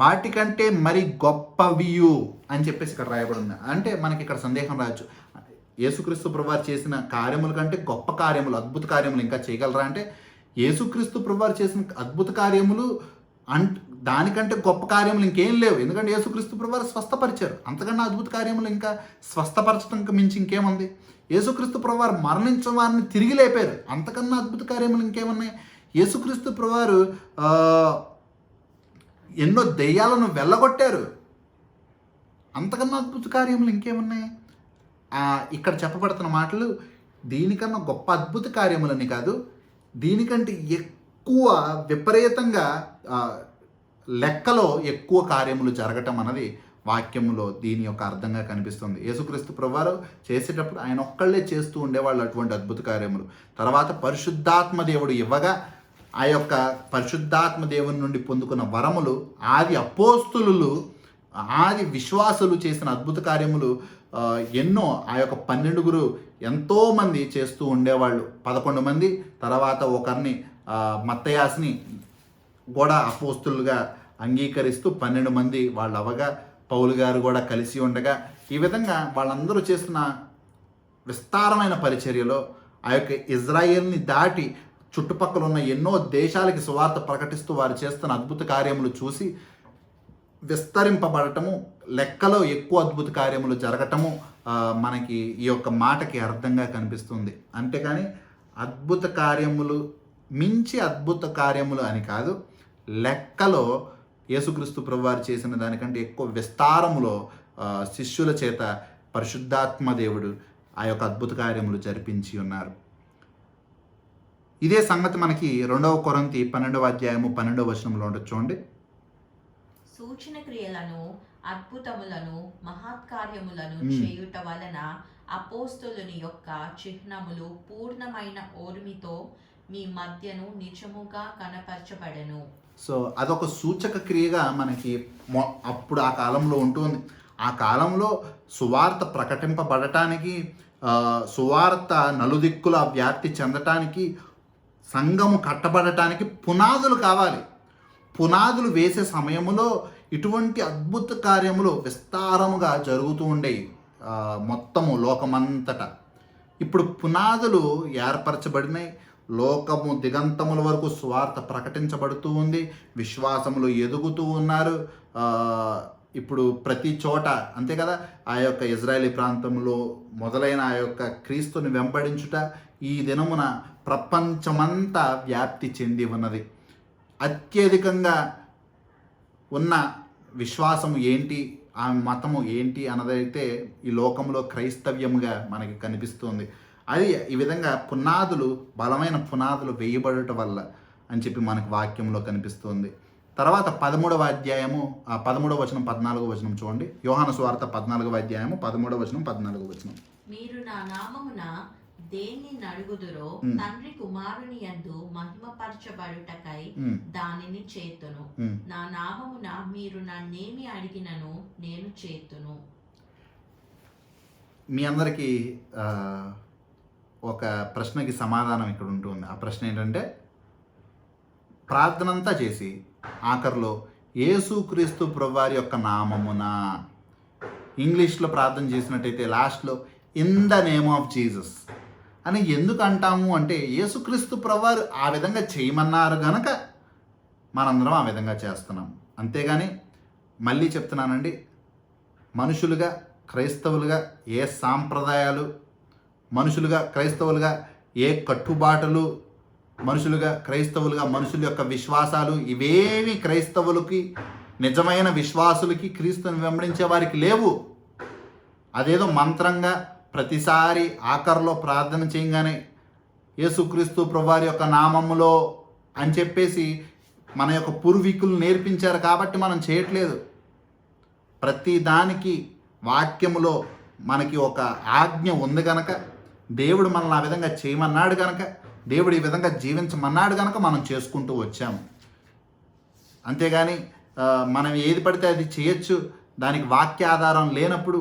వాటికంటే మరి గొప్పవియు అని చెప్పేసి ఇక్కడ రాయబడి ఉంది. అంటే మనకి ఇక్కడ సందేహం రావచ్చు, యేసుక్రీస్తు ప్రభువారు చేసిన కార్యముల కంటే గొప్ప కార్యములు, అద్భుత కార్యములు ఇంకా చేయగలరా అంటే, యేసుక్రీస్తు ప్రభువారు చేసిన అద్భుత కార్యములు దానికంటే గొప్ప కార్యములు ఇంకేం లేవు. ఎందుకంటే యేసుక్రీస్తు ప్రభువారు స్వస్థపరిచారు, అంతకన్నా అద్భుత కార్యములు ఇంకా స్వస్థపరచడానికి మించి ఇంకేముంది? యేసుక్రీస్తు ప్రభువారు మరణించిన వారిని తిరిగి లేపారు, అంతకన్నా అద్భుత కార్యములు ఇంకేమున్నాయి? యేసుక్రీస్తు ప్రభువారు ఎన్నో దెయ్యాలను వెళ్ళగొట్టారు. అంతకన్నా అద్భుత కార్యములు ఇంకేమున్నాయి? ఇక్కడ చెప్పబడుతున్న మాటలు దీనికన్నా గొప్ప అద్భుత కార్యములని కాదు, దీనికంటే ఎక్కువ విపరీతంగా లెక్కలో ఎక్కువ కార్యములు జరగటం అన్నది వాక్యంలో దీని యొక్క అర్థంగా కనిపిస్తుంది. యేసుక్రీస్తు ప్రభువారు చేసేటప్పుడు ఆయన ఒక్కళ్ళే చేస్తూ ఉండేవాళ్ళు అటువంటి అద్భుత కార్యములు. తర్వాత పరిశుద్ధాత్మ దేవుడు ఇవ్వగా ఆ యొక్క పరిశుద్ధాత్మ దేవుని నుండి పొందుకున్న వరములు ఆది అపోస్తులు ఆది విశ్వాసులు చేసిన అద్భుత కార్యములు ఎన్నో ఆ యొక్క 12 ఎంతోమంది చేస్తూ ఉండేవాళ్ళు. 11 మంది, తర్వాత ఒకరిని మత్తయాస్ని కూడా అపోస్తులుగా అంగీకరిస్తూ 12 మంది వాళ్ళు అవగా పౌలు గారు కూడా కలిసి ఉండగా, ఈ విధంగా వాళ్ళందరూ చేస్తున్న విస్తారమైన పరిచర్యలో ఆ యొక్క ఇజ్రాయేల్ని దాటి చుట్టుపక్కల ఉన్న ఎన్నో దేశాలకి సువార్త ప్రకటిస్తూ వారు చేస్తున్న అద్భుత కార్యములు చూసి విస్తరింపబడటము, లెక్కలో ఎక్కువ అద్భుత కార్యములు జరగటము మనకి ఈ యొక్క మాటకి అర్థంగా కనిపిస్తుంది. అంతేకాని అద్భుత కార్యములు మించి అద్భుత కార్యములు అని కాదు, లెక్కలో యేసుక్రీస్తు ప్రభువారు చేసిన దానికంటే ఎక్కువ విస్తారములో శిష్యుల చేత పరిశుద్ధాత్మ దేవుడు ఆ యొక్క అద్భుత కార్యములు జరిపించి ఉన్నారు. ఇదే సంగతి మనకి 2 కొరింథీ 12వ అధ్యాయము 12వ వచనంలో ఉండొచ్చు. చూడండి. సూచన క్రియలను, అద్భుతములను, మహత్కార్యములను చేయుట వలన అపోస్తలుని యొక్క చిహ్నములు పూర్ణమైన ఓర్మితో మీ మధ్యను నిజముగా కనపరచబడెను. సో అదొక సూచక క్రియగా మనకి అప్పుడు ఆ కాలంలో ఉంటుంది. ఆ కాలంలో సువార్త ప్రకటింపబడటానికి, సువార్త నలుదిక్కుల వ్యాప్తి చెందటానికి, సంఘము కట్టబడటానికి పునాదులు కావాలి. పునాదులు వేసే సమయంలో ఇటువంటి అద్భుత కార్యములు విస్తారముగా జరుగుతూ ఉండేవి మొత్తము లోకమంతటా. ఇప్పుడు పునాదులు ఏర్పరచబడినాయి. లోకము దిగంతముల వరకు సువార్త ప్రకటించబడుతూ ఉంది. విశ్వాసములు ఎదుగుతూ ఉన్నారు. ఇప్పుడు ప్రతి చోట అంతే కదా, ఆ యొక్క ఇజ్రాయేలీ ప్రాంతంలో మొదలైన ఆ యొక్క క్రీస్తుని వెంబడించుట ఈ దినమున ప్రపంచమంతా వ్యాప్తి చెంది ఉన్నది. అత్యధికంగా ఉన్న విశ్వాసము ఏంటి, ఆ మతము ఏంటి అన్నదైతే ఈ లోకంలో క్రైస్తవ్యముగా మనకి కనిపిస్తుంది. అది ఈ విధంగా పునాదులు, బలమైన పునాదులు వేయబడటం వల్ల అని చెప్పి మనకు వాక్యంలో కనిపిస్తుంది. తర్వాత 13వ అధ్యాయము 13వ వచనం 14వ వచనం చూడండి. యోహాను సువార్త 14వ అధ్యాయము 13వ వచనం 14వ వచనం. మీరు నా నామమున దేన్ని నడుగుదురో తండ్రి కుమారుని యందు మహిమపరచబడుటకై దానిని చేతును. నా నామమున మీరు నన్నేమి అడిగినను నేను చేతును. మీ అందరికీ ఒక ప్రశ్నకి సమాధానం ఇక్కడ ఉంటుంది. ఆ ప్రశ్న ఏంటంటే, ప్రార్థనంతా చేసి ఆఖరిలో యేసుక్రీస్తు ప్రభువారి యొక్క నామమున, ఇంగ్లీష్లో ప్రార్థన చేసినట్టయితే లాస్ట్లో in the name of Jesus అని ఎందుకు అంటాము అంటే, యేసుక్రీస్తు ప్రభువారు ఆ విధంగా చేయమన్నారు గనక మనందరం ఆ విధంగా చేస్తున్నాం. అంతేగాని మళ్ళీ చెప్తున్నానండి, మనుషులుగా క్రైస్తవులుగా ఏ సాంప్రదాయాలు, మనుషులుగా క్రైస్తవులుగా ఏ కట్టుబాటులు, మనుషులుగా క్రైస్తవులుగా మనుషుల యొక్క విశ్వాసాలు, ఇవేమి క్రైస్తవులకి, నిజమైన విశ్వాసులకి, క్రీస్తుని వెంబడించే వారికి లేవు. అదేదో మంత్రంగా ప్రతిసారి ఆఖరిలో ప్రార్థన చేయగానే యేసుక్రీస్తు ప్రభువారి యొక్క నామములో అని చెప్పేసి మన యొక్క పూర్వీకులు నేర్పించారు కాబట్టి మనం చేయట్లేదు. ప్రతి దానికి వాక్యములో మనకి ఒక ఆజ్ఞ ఉంది కనుక, దేవుడు మనల్ని ఆ విధంగా చేయమన్నాడు కనుక, దేవుడు ఈ విధంగా జీవించమన్నాడు కనుక మనం చేసుకుంటూ వచ్చాము. అంతేగాని మనం ఏది పడితే అది చేయొచ్చు, దానికి వాక్యాధారం లేనప్పుడు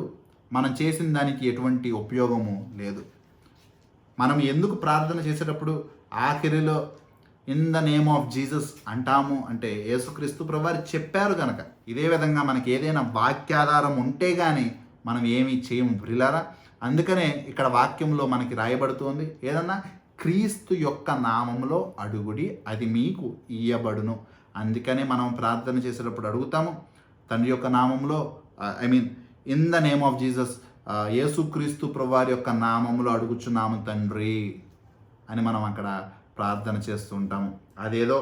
మనం చేసిన దానికి ఎటువంటి ఉపయోగము లేదు. మనం ఎందుకు ప్రార్థన చేసేటప్పుడు ఆఖరిలో in the name of Jesus అంటాము అంటే, యేసుక్రీస్తు ప్రభువారు చెప్పారు కనుక. ఇదే విధంగా మనకి ఏదైనా వాక్యాధారం ఉంటే కానీ మనం ఏమీ చేయము ప్రియులారా. అందుకనే ఇక్కడ వాక్యంలో మనకి రాయబడుతుంది, ఏదన్నా క్రీస్తు యొక్క నామములో అడుగుడి, అది మీకు ఇయ్యబడును. అందుకనే మనం ప్రార్థన చేసేటప్పుడు అడుగుతాము, తండ్రి యొక్క నామంలో, in the name of Jesus, యేసుక్రీస్తు ప్రభువారి యొక్క నామములో అడుగుచున్నాము తండ్రి అని మనం అక్కడ ప్రార్థన చేస్తూ ఉంటాము. అదేదో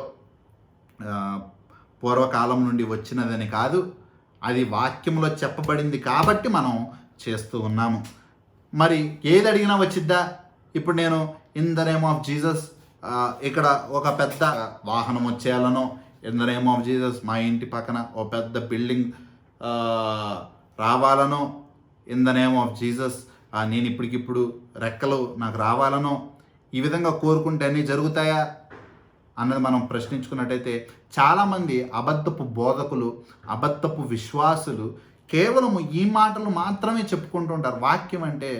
పూర్వకాలం నుండి వచ్చినదని కాదు, అది వాక్యంలో చెప్పబడింది కాబట్టి మనం చేస్తూ ఉన్నాము. మరి ఏది అడిగినా వచ్చిద్దా? ఇప్పుడు నేను in the name of Jesus ఇక్కడ ఒక పెద్ద వాహనం వచ్చేయాలనో, in the name of Jesus మా ఇంటి పక్కన ఒక పెద్ద బిల్డింగ్ రావాలనో, in the name of Jesus నేను ఇప్పటికిప్పుడు రెక్కలు నాకు రావాలనో, ఈ విధంగా కోరుకుంటే అన్నీ జరుగుతాయా అన్నది మనం ప్రశ్నించుకున్నట్టయితే చాలామంది అబద్ధపు బోధకులు, అబద్ధపు విశ్వాసులు కేవలము ఈ మాటలు మాత్రమే చెప్పుకుంటూ ఉంటారు. వాక్యం అంటే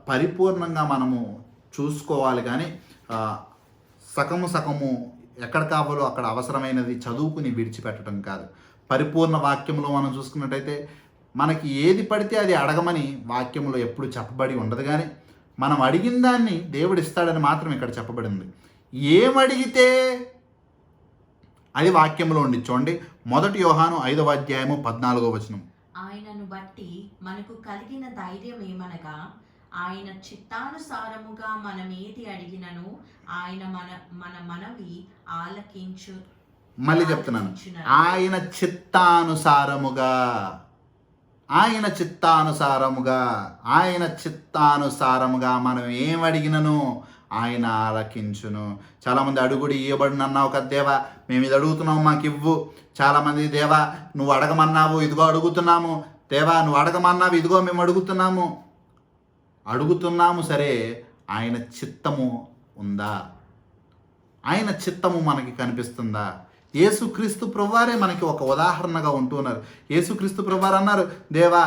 పరిపూర్ణంగా మనము చూసుకోవాలి, కానీ సగము ఎక్కడ కావాలో అక్కడ అవసరమైనది చదువుకుని విడిచిపెట్టడం కాదు. పరిపూర్ణ వాక్యంలో మనం చూసుకున్నట్టయితే మనకి ఏది పడితే అది అడగమని వాక్యంలో ఎప్పుడు చెప్పబడి ఉండదు, కానీ మనం అడిగిన దాన్ని దేవుడు ఇస్తాడని మాత్రం ఇక్కడ చెప్పబడింది. ఏమడిగితే అది వాక్యంలో ఉండి చూడండి. 1 యోహాను 5వ అధ్యాయము 14వ వచనం. ఆయనను బట్టి మనకు కలిగిన ధైర్యం ఏమనగా, ఆయన చిత్తానుసారముగా మనం ఏది అడిగినను ఆయన మన మనవి ఆలకించు. మళ్ళీ చెప్తున్నాను, ఆయన చిత్తానుసారముగా, ఆయన చిత్తానుసారముగా, ఆయన చిత్తానుసారముగా మనం ఏమడిగినను ఆయన ఆలకించును. చాలామంది అడుగుడి ఇవ్వబడిన అన్నావు కదా దేవా, మేము ఇది అడుగుతున్నాము మాకు ఇవ్వు. చాలామంది దేవా నువ్వు అడగమన్నావు ఇదిగో అడుగుతున్నాము, దేవా నువ్వు అడగమన్నావు ఇదిగో మేము అడుగుతున్నాము. సరే, ఆయన చిత్తము ఉందా? ఆయన చిత్తము మనకి కనిపిస్తుందా? యేసుక్రీస్తు ప్రభువారే మనకి ఒక ఉదాహరణగా ఉంటున్నారు. యేసుక్రీస్తు ప్రభువారు అన్నారు, దేవా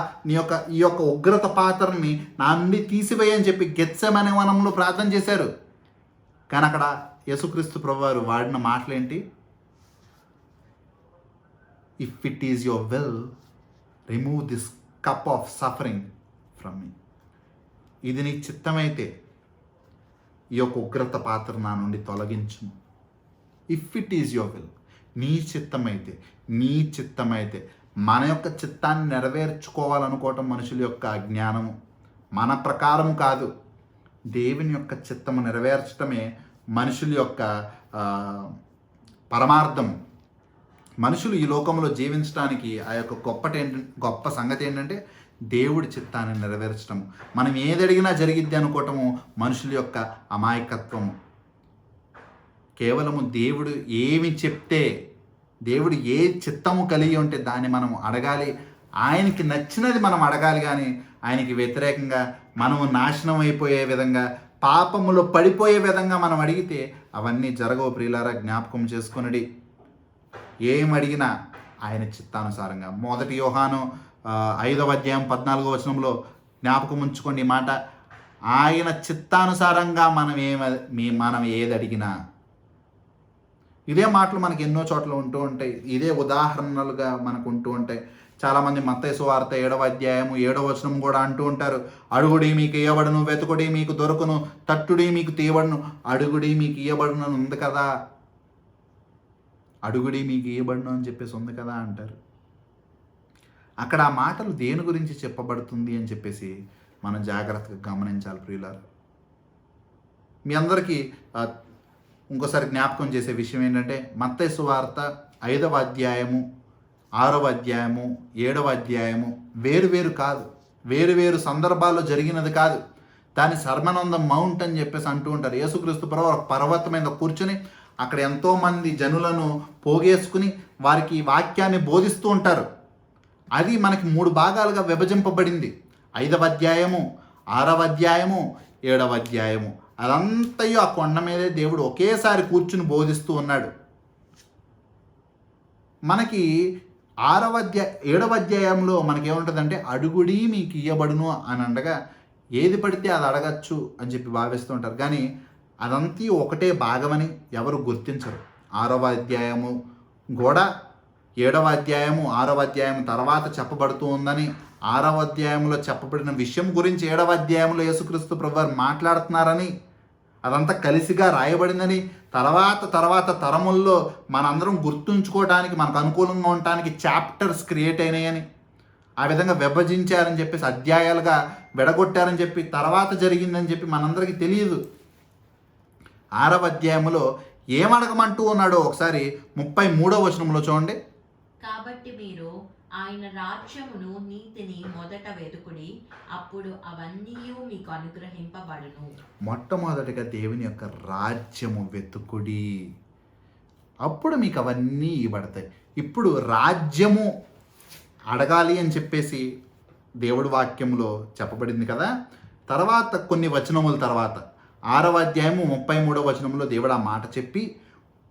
ఈ యొక్క ఉగ్రత పాత్రని నా నుండి తీసివేయని చెప్పి గెత్సెమనే వనంలో ప్రార్థన చేశారు. కానీ అక్కడ యేసుక్రీస్తు ప్రభువారు వాడిన మాటలేంటి? If it is your will remove this cup of suffering from me. ఇది నీ చిత్తమైతే ఈ యొక్క ఉగ్రత పాత్ర నా నుండి తొలగించుము. If it is your will, నీ చిత్తమైతే మన యొక్క చిత్తాన్ని నెరవేర్చుకోవాలనుకోవటం మనుషుల యొక్క అజ్ఞానము, మన ప్రకారము కాదు. దేవుని యొక్క చిత్తము నెరవేర్చడమే మనుషుల యొక్క పరమార్థము. మనుషులు ఈ లోకంలో జీవించడానికి ఆ యొక్క గొప్ప సంగతి ఏంటంటే దేవుడి చిత్తాన్ని నెరవేర్చడము. మనం ఏది అడిగినా జరిగిద్ది అనుకోవటము మనుషుల యొక్క అమాయకత్వము. కేవలము దేవుడు ఏమి చెప్తే, దేవుడు ఏ చిత్తము కలిగి ఉంటే దాన్ని మనం అడగాలి. ఆయనకి నచ్చినది మనం అడగాలి, కానీ ఆయనకి వ్యతిరేకంగా మనము నాశనం అయిపోయే విధంగా, పాపములో పడిపోయే విధంగా మనం అడిగితే అవన్నీ జరగవు. ప్రియులారా, జ్ఞాపకం చేసుకొనుడి. ఏమడిగినా ఆయన చిత్తానుసారంగా. 1 యోహాను 5వ అధ్యాయం 14వ వచనంలో జ్ఞాపకం ఉంచుకోండి ఈ మాట. ఆయన చిత్తానుసారంగా మనం ఏది అడిగినా. ఇదే మాటలు మనకి ఎన్నో చోట్ల ఉంటూ ఉంటాయి, ఇదే ఉదాహరణలుగా మనకు ఉంటూ ఉంటాయి. చాలామంది మత్తయి సువార్త 7వ అధ్యాయము 7వ వచనం కూడా అంటూ ఉంటారు, అడుగుడి మీకు ఇయ్యబడును, వెతుకుడి మీకు దొరుకును, తట్టుడి మీకు తీయబడును. అడుగుడి మీకు ఇయ్యబడును ఉంది కదా, అడుగుడి మీకు ఇయ్యబడును అని చెప్పేసి ఉంది కదా అంటారు. అక్కడ ఆ మాటలు దేని గురించి చెప్పబడుతుంది అని చెప్పేసి మనం జాగ్రత్తగా గమనించాలి ప్రియులారా. మీ అందరికీ ఇంకోసారి జ్ఞాపకం చేసే విషయం ఏంటంటే, మత్తయి సువార్త 5వ అధ్యాయము 6వ అధ్యాయము 7వ అధ్యాయము వేరు కాదు, వేరు సందర్భాల్లో జరిగినది కాదు. దాని సర్మన్ ఆన్ ద మౌంట్ అని చెప్పేసి అంటూ ఉంటారు. యేసుక్రీస్తు ప్రభువు ఒక పర్వతం మీద కూర్చుని అక్కడ ఎంతోమంది జనులను పోగేసుకుని వారికి వాక్యాన్ని బోధిస్తూ ఉంటారు. అది మనకి 3 భాగాలుగా విభజింపబడింది. 5వ అధ్యాయము, 6వ అధ్యాయము, 7వ అధ్యాయము. అదంతయు ఆ కొండ మీదే దేవుడు ఒకేసారి కూర్చుని బోధిస్తూ ఉన్నాడు. మనకి 7వ అధ్యాయంలో మనకేముంటుందంటే, అడుగుడి మీకు ఇయ్యబడును అని అనగా ఏది పడితే అది అడగచ్చు అని చెప్పి భావిస్తూ ఉంటారు. కానీ అదంతా ఒకటే భాగమని ఎవరు గుర్తించరు. 6వ అధ్యాయము కూడా 7వ అధ్యాయము 6వ అధ్యాయం తర్వాత చెప్పబడుతూ ఉందని, 6వ అధ్యాయంలో చెప్పబడిన విషయం గురించి 7వ అధ్యాయంలో యేసుక్రీస్తు ప్రభువారు మాట్లాడుతున్నారని, అదంతా కలిసిగా రాయబడిందని, తర్వాత తరముల్లో మనందరం గుర్తుంచుకోవడానికి, మనకు అనుకూలంగా ఉండటానికి చాప్టర్స్ క్రియేట్ అయినాయని, ఆ విధంగా విభజించారని చెప్పేసి, అధ్యాయాలుగా విడగొట్టారని చెప్పి, తర్వాత జరిగిందని చెప్పి మనందరికీ తెలియదు. 6వ అధ్యాయంలో ఏమడగమంటూ ఉన్నాడో ఒకసారి 33వ వచనంలో చూడండి. కాబట్టి మీరు ఆయన రాజ్యమును నీతిని మొదట వెతుకుడి, అప్పుడు అవన్నీ మీకు అనుగ్రహింపబడును. మొట్టమొదటిగా దేవుని యొక్క రాజ్యము వెతుకుడి, అప్పుడు మీకు అవన్నీ ఇవ్వబడతాయి. ఇప్పుడు రాజ్యము అడగాలి అని చెప్పేసి దేవుడి వాక్యంలో చెప్పబడింది కదా. తర్వాత కొన్ని వచనముల తర్వాత 6వ అధ్యాయము 33వ వచనంలో దేవుడు ఆ మాట చెప్పి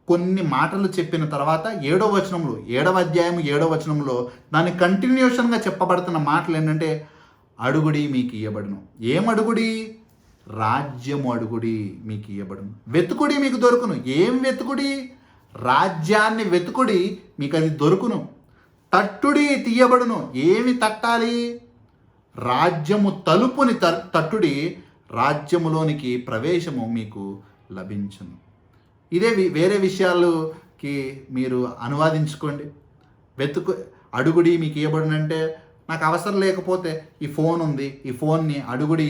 కొన్ని మాటలు చెప్పిన తర్వాత 7వ వచనంలో 7వ అధ్యాయం 7వ వచనంలో దాని కంటిన్యూషన్గా చెప్పబడుతున్న మాటలు ఏంటంటే అడుగుడి మీకు ఇవ్వబడును. ఏం అడుగుడి? రాజ్యము అడుగుడి మీకు ఇవ్వబడును. వెతుకుడి మీకు దొరుకును. ఏం వెతుకుడి? రాజ్యాన్ని వెతుకుడి మీకు అది దొరుకును. తట్టుడి తీయబడును. ఏమి తట్టాలి? రాజ్యము తలుపుని తట్టుడి, రాజ్యములోనికి ప్రవేశము మీకు లభించును. ఇదే వేరే విషయాలకి మీరు అనువాదించుకోండి. అడుగుడి మీకు ఇవ్వబడునంటే నాకు అవసరం లేకపోతే ఈ ఫోన్ ఉంది, ఈ ఫోన్ని అడుగుడి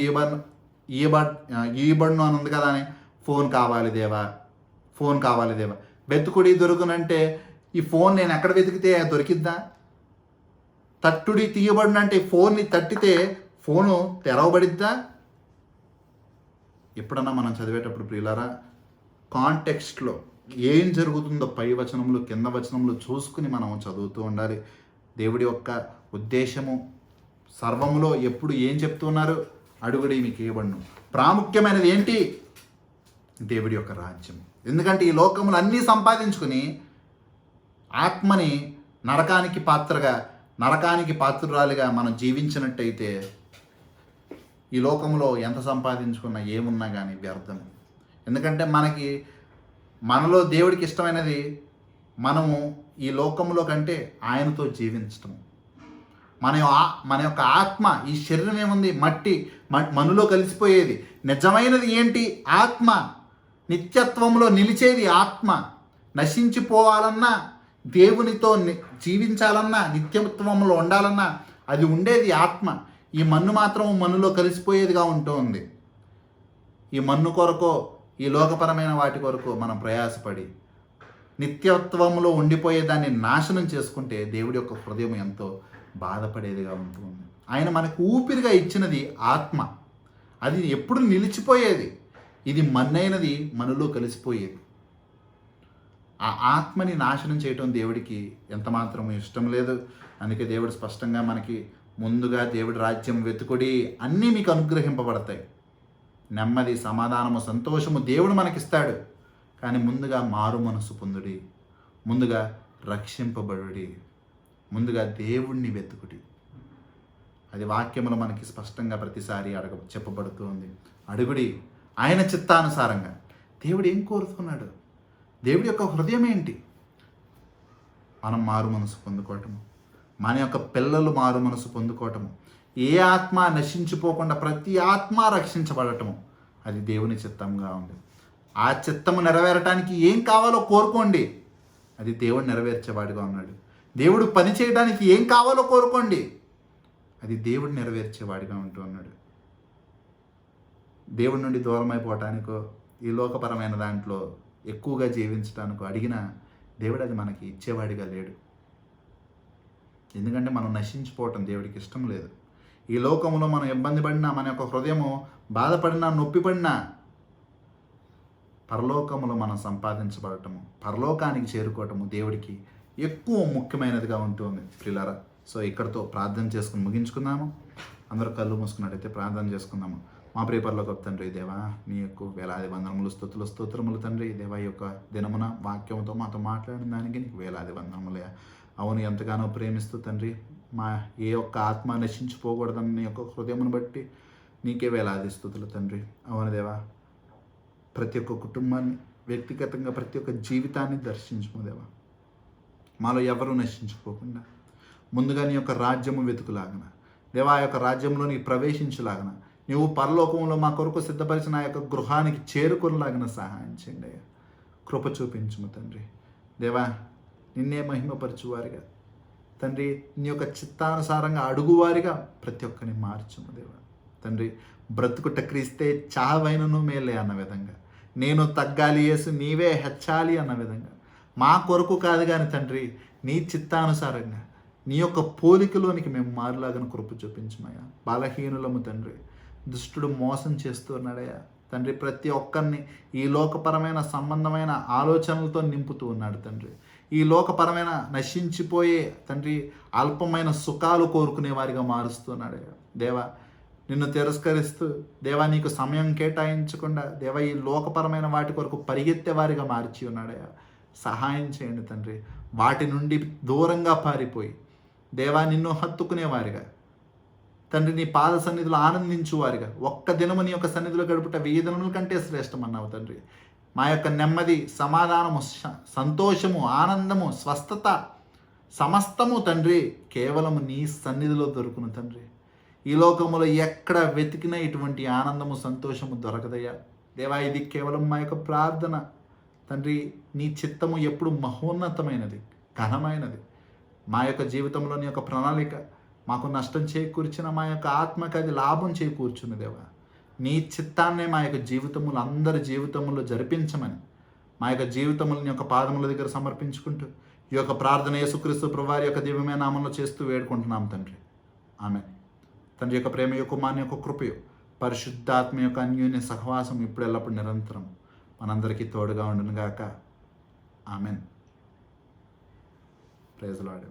ఇవ్వబడును అని ఉంది కదా అని ఫోన్ కావాలి దేవా. వెతుకుడి దొరుకునంటే ఈ ఫోన్ నేను ఎక్కడ వెతికితే దొరికిద్దా? తట్టుడి తీయబడినంటే ఫోన్ని తట్టితే ఫోను తెరవబడిద్దా? ఎప్పుడన్నా మనం చదివేటప్పుడు ప్రియులారా కాంటెక్స్ట్లో ఏం జరుగుతుందో పై వచనములు కింద వచనములు చూసుకుని మనం చదువుతూ ఉండాలి. దేవుడి యొక్క ఉద్దేశము సర్వములో ఎప్పుడు ఏం చెప్తున్నారు? అడుగుడి మీకు ఇవ్వబడును. ప్రాముఖ్యమైనది ఏంటి? దేవుడి యొక్క రాజ్యం. ఎందుకంటే ఈ లోకములు అన్నీ సంపాదించుకుని ఆత్మని నరకానికి పాత్రురాలిగా మనం జీవించినట్టయితే ఈ లోకంలో ఎంత సంపాదించుకున్నా ఏమున్నా కానీ వ్యర్థం. ఎందుకంటే మనలో దేవుడికి ఇష్టమైనది మనము ఈ లోకంలో కంటే ఆయనతో జీవించటం. మన యొక్క ఆత్మ, ఈ శరీరం ఏముంది? మట్టి, మనులో కలిసిపోయేది. నిజమైనది ఏంటి? ఆత్మ. నిత్యత్వంలో నిలిచేది ఆత్మ. నశించిపోవాలన్నా, దేవునితో జీవించాలన్నా, నిత్యత్వంలో ఉండాలన్నా అది ఉండేది ఆత్మ. ఈ మన్ను మాత్రం మన్నులో కలిసిపోయేదిగా ఉంటుంది. ఈ మన్ను కొరకో, ఈ లోకపరమైన వాటి కొరకు మనం ప్రయాసపడి నిత్యత్వంలో ఉండిపోయే దాన్ని నాశనం చేసుకుంటే దేవుడి యొక్క హృదయం ఎంతో బాధపడేదిగా ఉంటుంది. ఆయన మనకు ఊపిరిగా ఇచ్చినది ఆత్మ. అది ఎప్పుడు నిలిచిపోయేది. ఇది మన్నైనది మనలో కలిసిపోయేది. ఆ ఆత్మని నాశనం చేయటం దేవుడికి ఎంతమాత్రం ఇష్టం లేదు. అందుకే దేవుడు స్పష్టంగా మనకి ముందుగా దేవుడి రాజ్యం వెతుకుడి, అన్నీ మీకు అనుగ్రహింపబడతాయి. నెమ్మది, సమాధానము, సంతోషము దేవుడు మనకిస్తాడు. కానీ ముందుగా మారు మనసు పొందుడి, ముందుగా రక్షింపబడుడి, ముందుగా దేవుణ్ణి వెతుకుడి. అది వాక్యములు మనకి స్పష్టంగా ప్రతిసారి చెప్పబడుతూ ఉంది. అడుగుడి ఆయన చిత్తానుసారంగా. దేవుడు ఏం కోరుతున్నాడు? దేవుడి యొక్క హృదయం ఏంటి? మనం మారు మనసు పొందుకోవటము, మన యొక్క పిల్లలు మారు మనసు పొందుకోవటము, ఏ ఆత్మ నశించిపోకుండా ప్రతి ఆత్మ రక్షించబడటము, అది దేవుని చిత్తంగా ఉంది. ఆ చిత్తము నెరవేరటానికి ఏం కావాలో కోరుకోండి, అది దేవుడు నెరవేర్చేవాడిగా ఉన్నాడు. దేవుడు పని చేయడానికి ఏం కావాలో కోరుకోండి, అది దేవుడు నెరవేర్చేవాడిగా ఉంటూ ఉన్నాడు. దేవుడి నుండి దూరం అయిపోవటానికో, ఈ లోకపరమైన దాంట్లో ఎక్కువగా జీవించడానికో అడిగినా దేవుడు అది మనకి ఇచ్చేవాడిగా లేడు. ఎందుకంటే మనం నశించిపోవటం దేవుడికి ఇష్టం లేదు. ఈ లోకంలో మనం ఇబ్బంది పడినా, మన యొక్క హృదయము బాధపడినా, నొప్పి పడినా, పరలోకములో మనం సంపాదించబడటము, పరలోకానికి చేరుకోవటము దేవుడికి ఎక్కువ ముఖ్యమైనదిగా ఉంటుంది ప్రియులారా. సో ఇక్కడితో ప్రార్థన చేసుకుని ముగించుకుందాము. అందరూ కళ్ళు మూసుకున్నట్టయితే ప్రార్థన చేసుకుందాము. మా ప్రియ పరలోకపు తండ్రి దేవా, నీ యొక్క వేలాది వందనములు, స్తోత్రములు తండ్రి దేవా. ఈ యొక్క దినమున వాక్యంతో మాతో మాట్లాడిన దానికి నీకు వేలాది వందనములే. అవును, ఎంతగానో ప్రేమిస్తూ తండ్రి, మా ఏ ఒక్క ఆత్మ నశించిపోకూడదని నీ యొక్క హృదయమును బట్టి నీకే వేలాది స్తుతులు తండ్రి. అవును దేవా, ప్రతి ఒక్క కుటుంబాన్ని వ్యక్తిగతంగా ప్రతి ఒక్క జీవితాన్ని దర్శించుము దేవా. మాలో ఎవరూ నశించిపోకుండా ముందుగా నీ యొక్క రాజ్యము వెతుకులాగన దేవా, ఆ యొక్క రాజ్యంలో నీ ప్రవేశించులాగన, నువ్వు పరలోకంలో మా కొరకు సిద్ధపరిచిన ఆ యొక్క గృహానికి చేరుకునేలాగిన సహాయం చేయండి అయ్యా. కృప చూపించుము తండ్రి దేవా. నిన్నే మహిమపరచువారిగా తండ్రి, నీ యొక్క చిత్తానుసారంగా అడుగువారిగా ప్రతి ఒక్కరిని మార్చుము దేవా. తండ్రి, బ్రతుకుట క్రీస్తే చావైనను మేలే అన్న విధంగా నేను తగ్గాలి యేసు, నీవే హెచ్చాలి అన్న విధంగా మా కొరకు కాదు కానీ తండ్రి, నీ చిత్తానుసారంగా నీ యొక్క పోలికలోనికి మేము మారులాగను కృప చూపించమయ్యా. బలహీనులము తండ్రి, దుష్టుడు మోసం చేస్తూ ఉన్నాడయ్యా తండ్రి. ప్రతి ఒక్కరిని ఈ లోకపరమైన సంబంధమైన ఆలోచనలతో నింపుతూ ఉన్నాడు తండ్రి. ఈ లోకపరమైన నశించిపోయే తండ్రి అల్పమైన సుఖాలు కోరుకునే వారిగా మారుస్తున్నాడయ్యా దేవా. నిన్ను తిరస్కరిస్తూ దేవా, నీకు సమయం కేటాయించకుండా దేవా ఈ లోకపరమైన వాటి కొరకు పరిగెత్తే వారిగా మార్చి ఉన్నాడయ్యా. సహాయం చేయండి తండ్రి. వాటి నుండి దూరంగా పారిపోయి దేవా నిన్ను హత్తుకునేవారిగా తండ్రి, నీ పాద సన్నిధిలో ఆనందించువారిగా, ఒక్క దినము నీ యొక్క సన్నిధిలో గడుపుట 1000 దినముల కంటే శ్రేష్టం అన్నావు తండ్రి. మా యొక్క నెమ్మది, సమాధానము, సంతోషము, ఆనందము, స్వస్థత సమస్తము తండ్రి కేవలము నీ సన్నిధిలో దొరుకును తండ్రి. ఈ లోకములో ఎక్కడ వెతికినా ఇటువంటి ఆనందము, సంతోషము దొరకదయ్యా దేవా. ఇది కేవలం మా యొక్క ప్రార్థన తండ్రి. నీ చిత్తము ఎప్పుడు మహోన్నతమైనది, ఘనమైనది. మా యొక్క జీవితంలో నీ యొక్క ప్రణాళిక మాకు నష్టం చేకూర్చిన మా యొక్క ఆత్మకి అది లాభం చేకూర్చును దేవా. నీ చిత్తాన్నే మా యొక్క జీవితములు, అందరి జీవితముల్లో జరిపించమని మా యొక్క జీవితములని యొక్క పాదముల దగ్గర సమర్పించుకుంటూ ఈ యొక్క ప్రార్థన యేసుక్రీస్తు ప్రభువారి యొక్క దివ్యమైన నామంలో చేస్తూ వేడుకుంటున్నాం తండ్రి. ఆమెన్. తండ్రి యొక్క ప్రేమ, యొక్క కుమారుని యొక్క కృపయు, పరిశుద్ధాత్మ యొక్క అన్యోన్య సహవాసం ఇప్పుడు ఎల్లప్పుడు నిరంతరం మనందరికీ తోడుగా ఉండును గాక. ఆమెన్. Praise lord.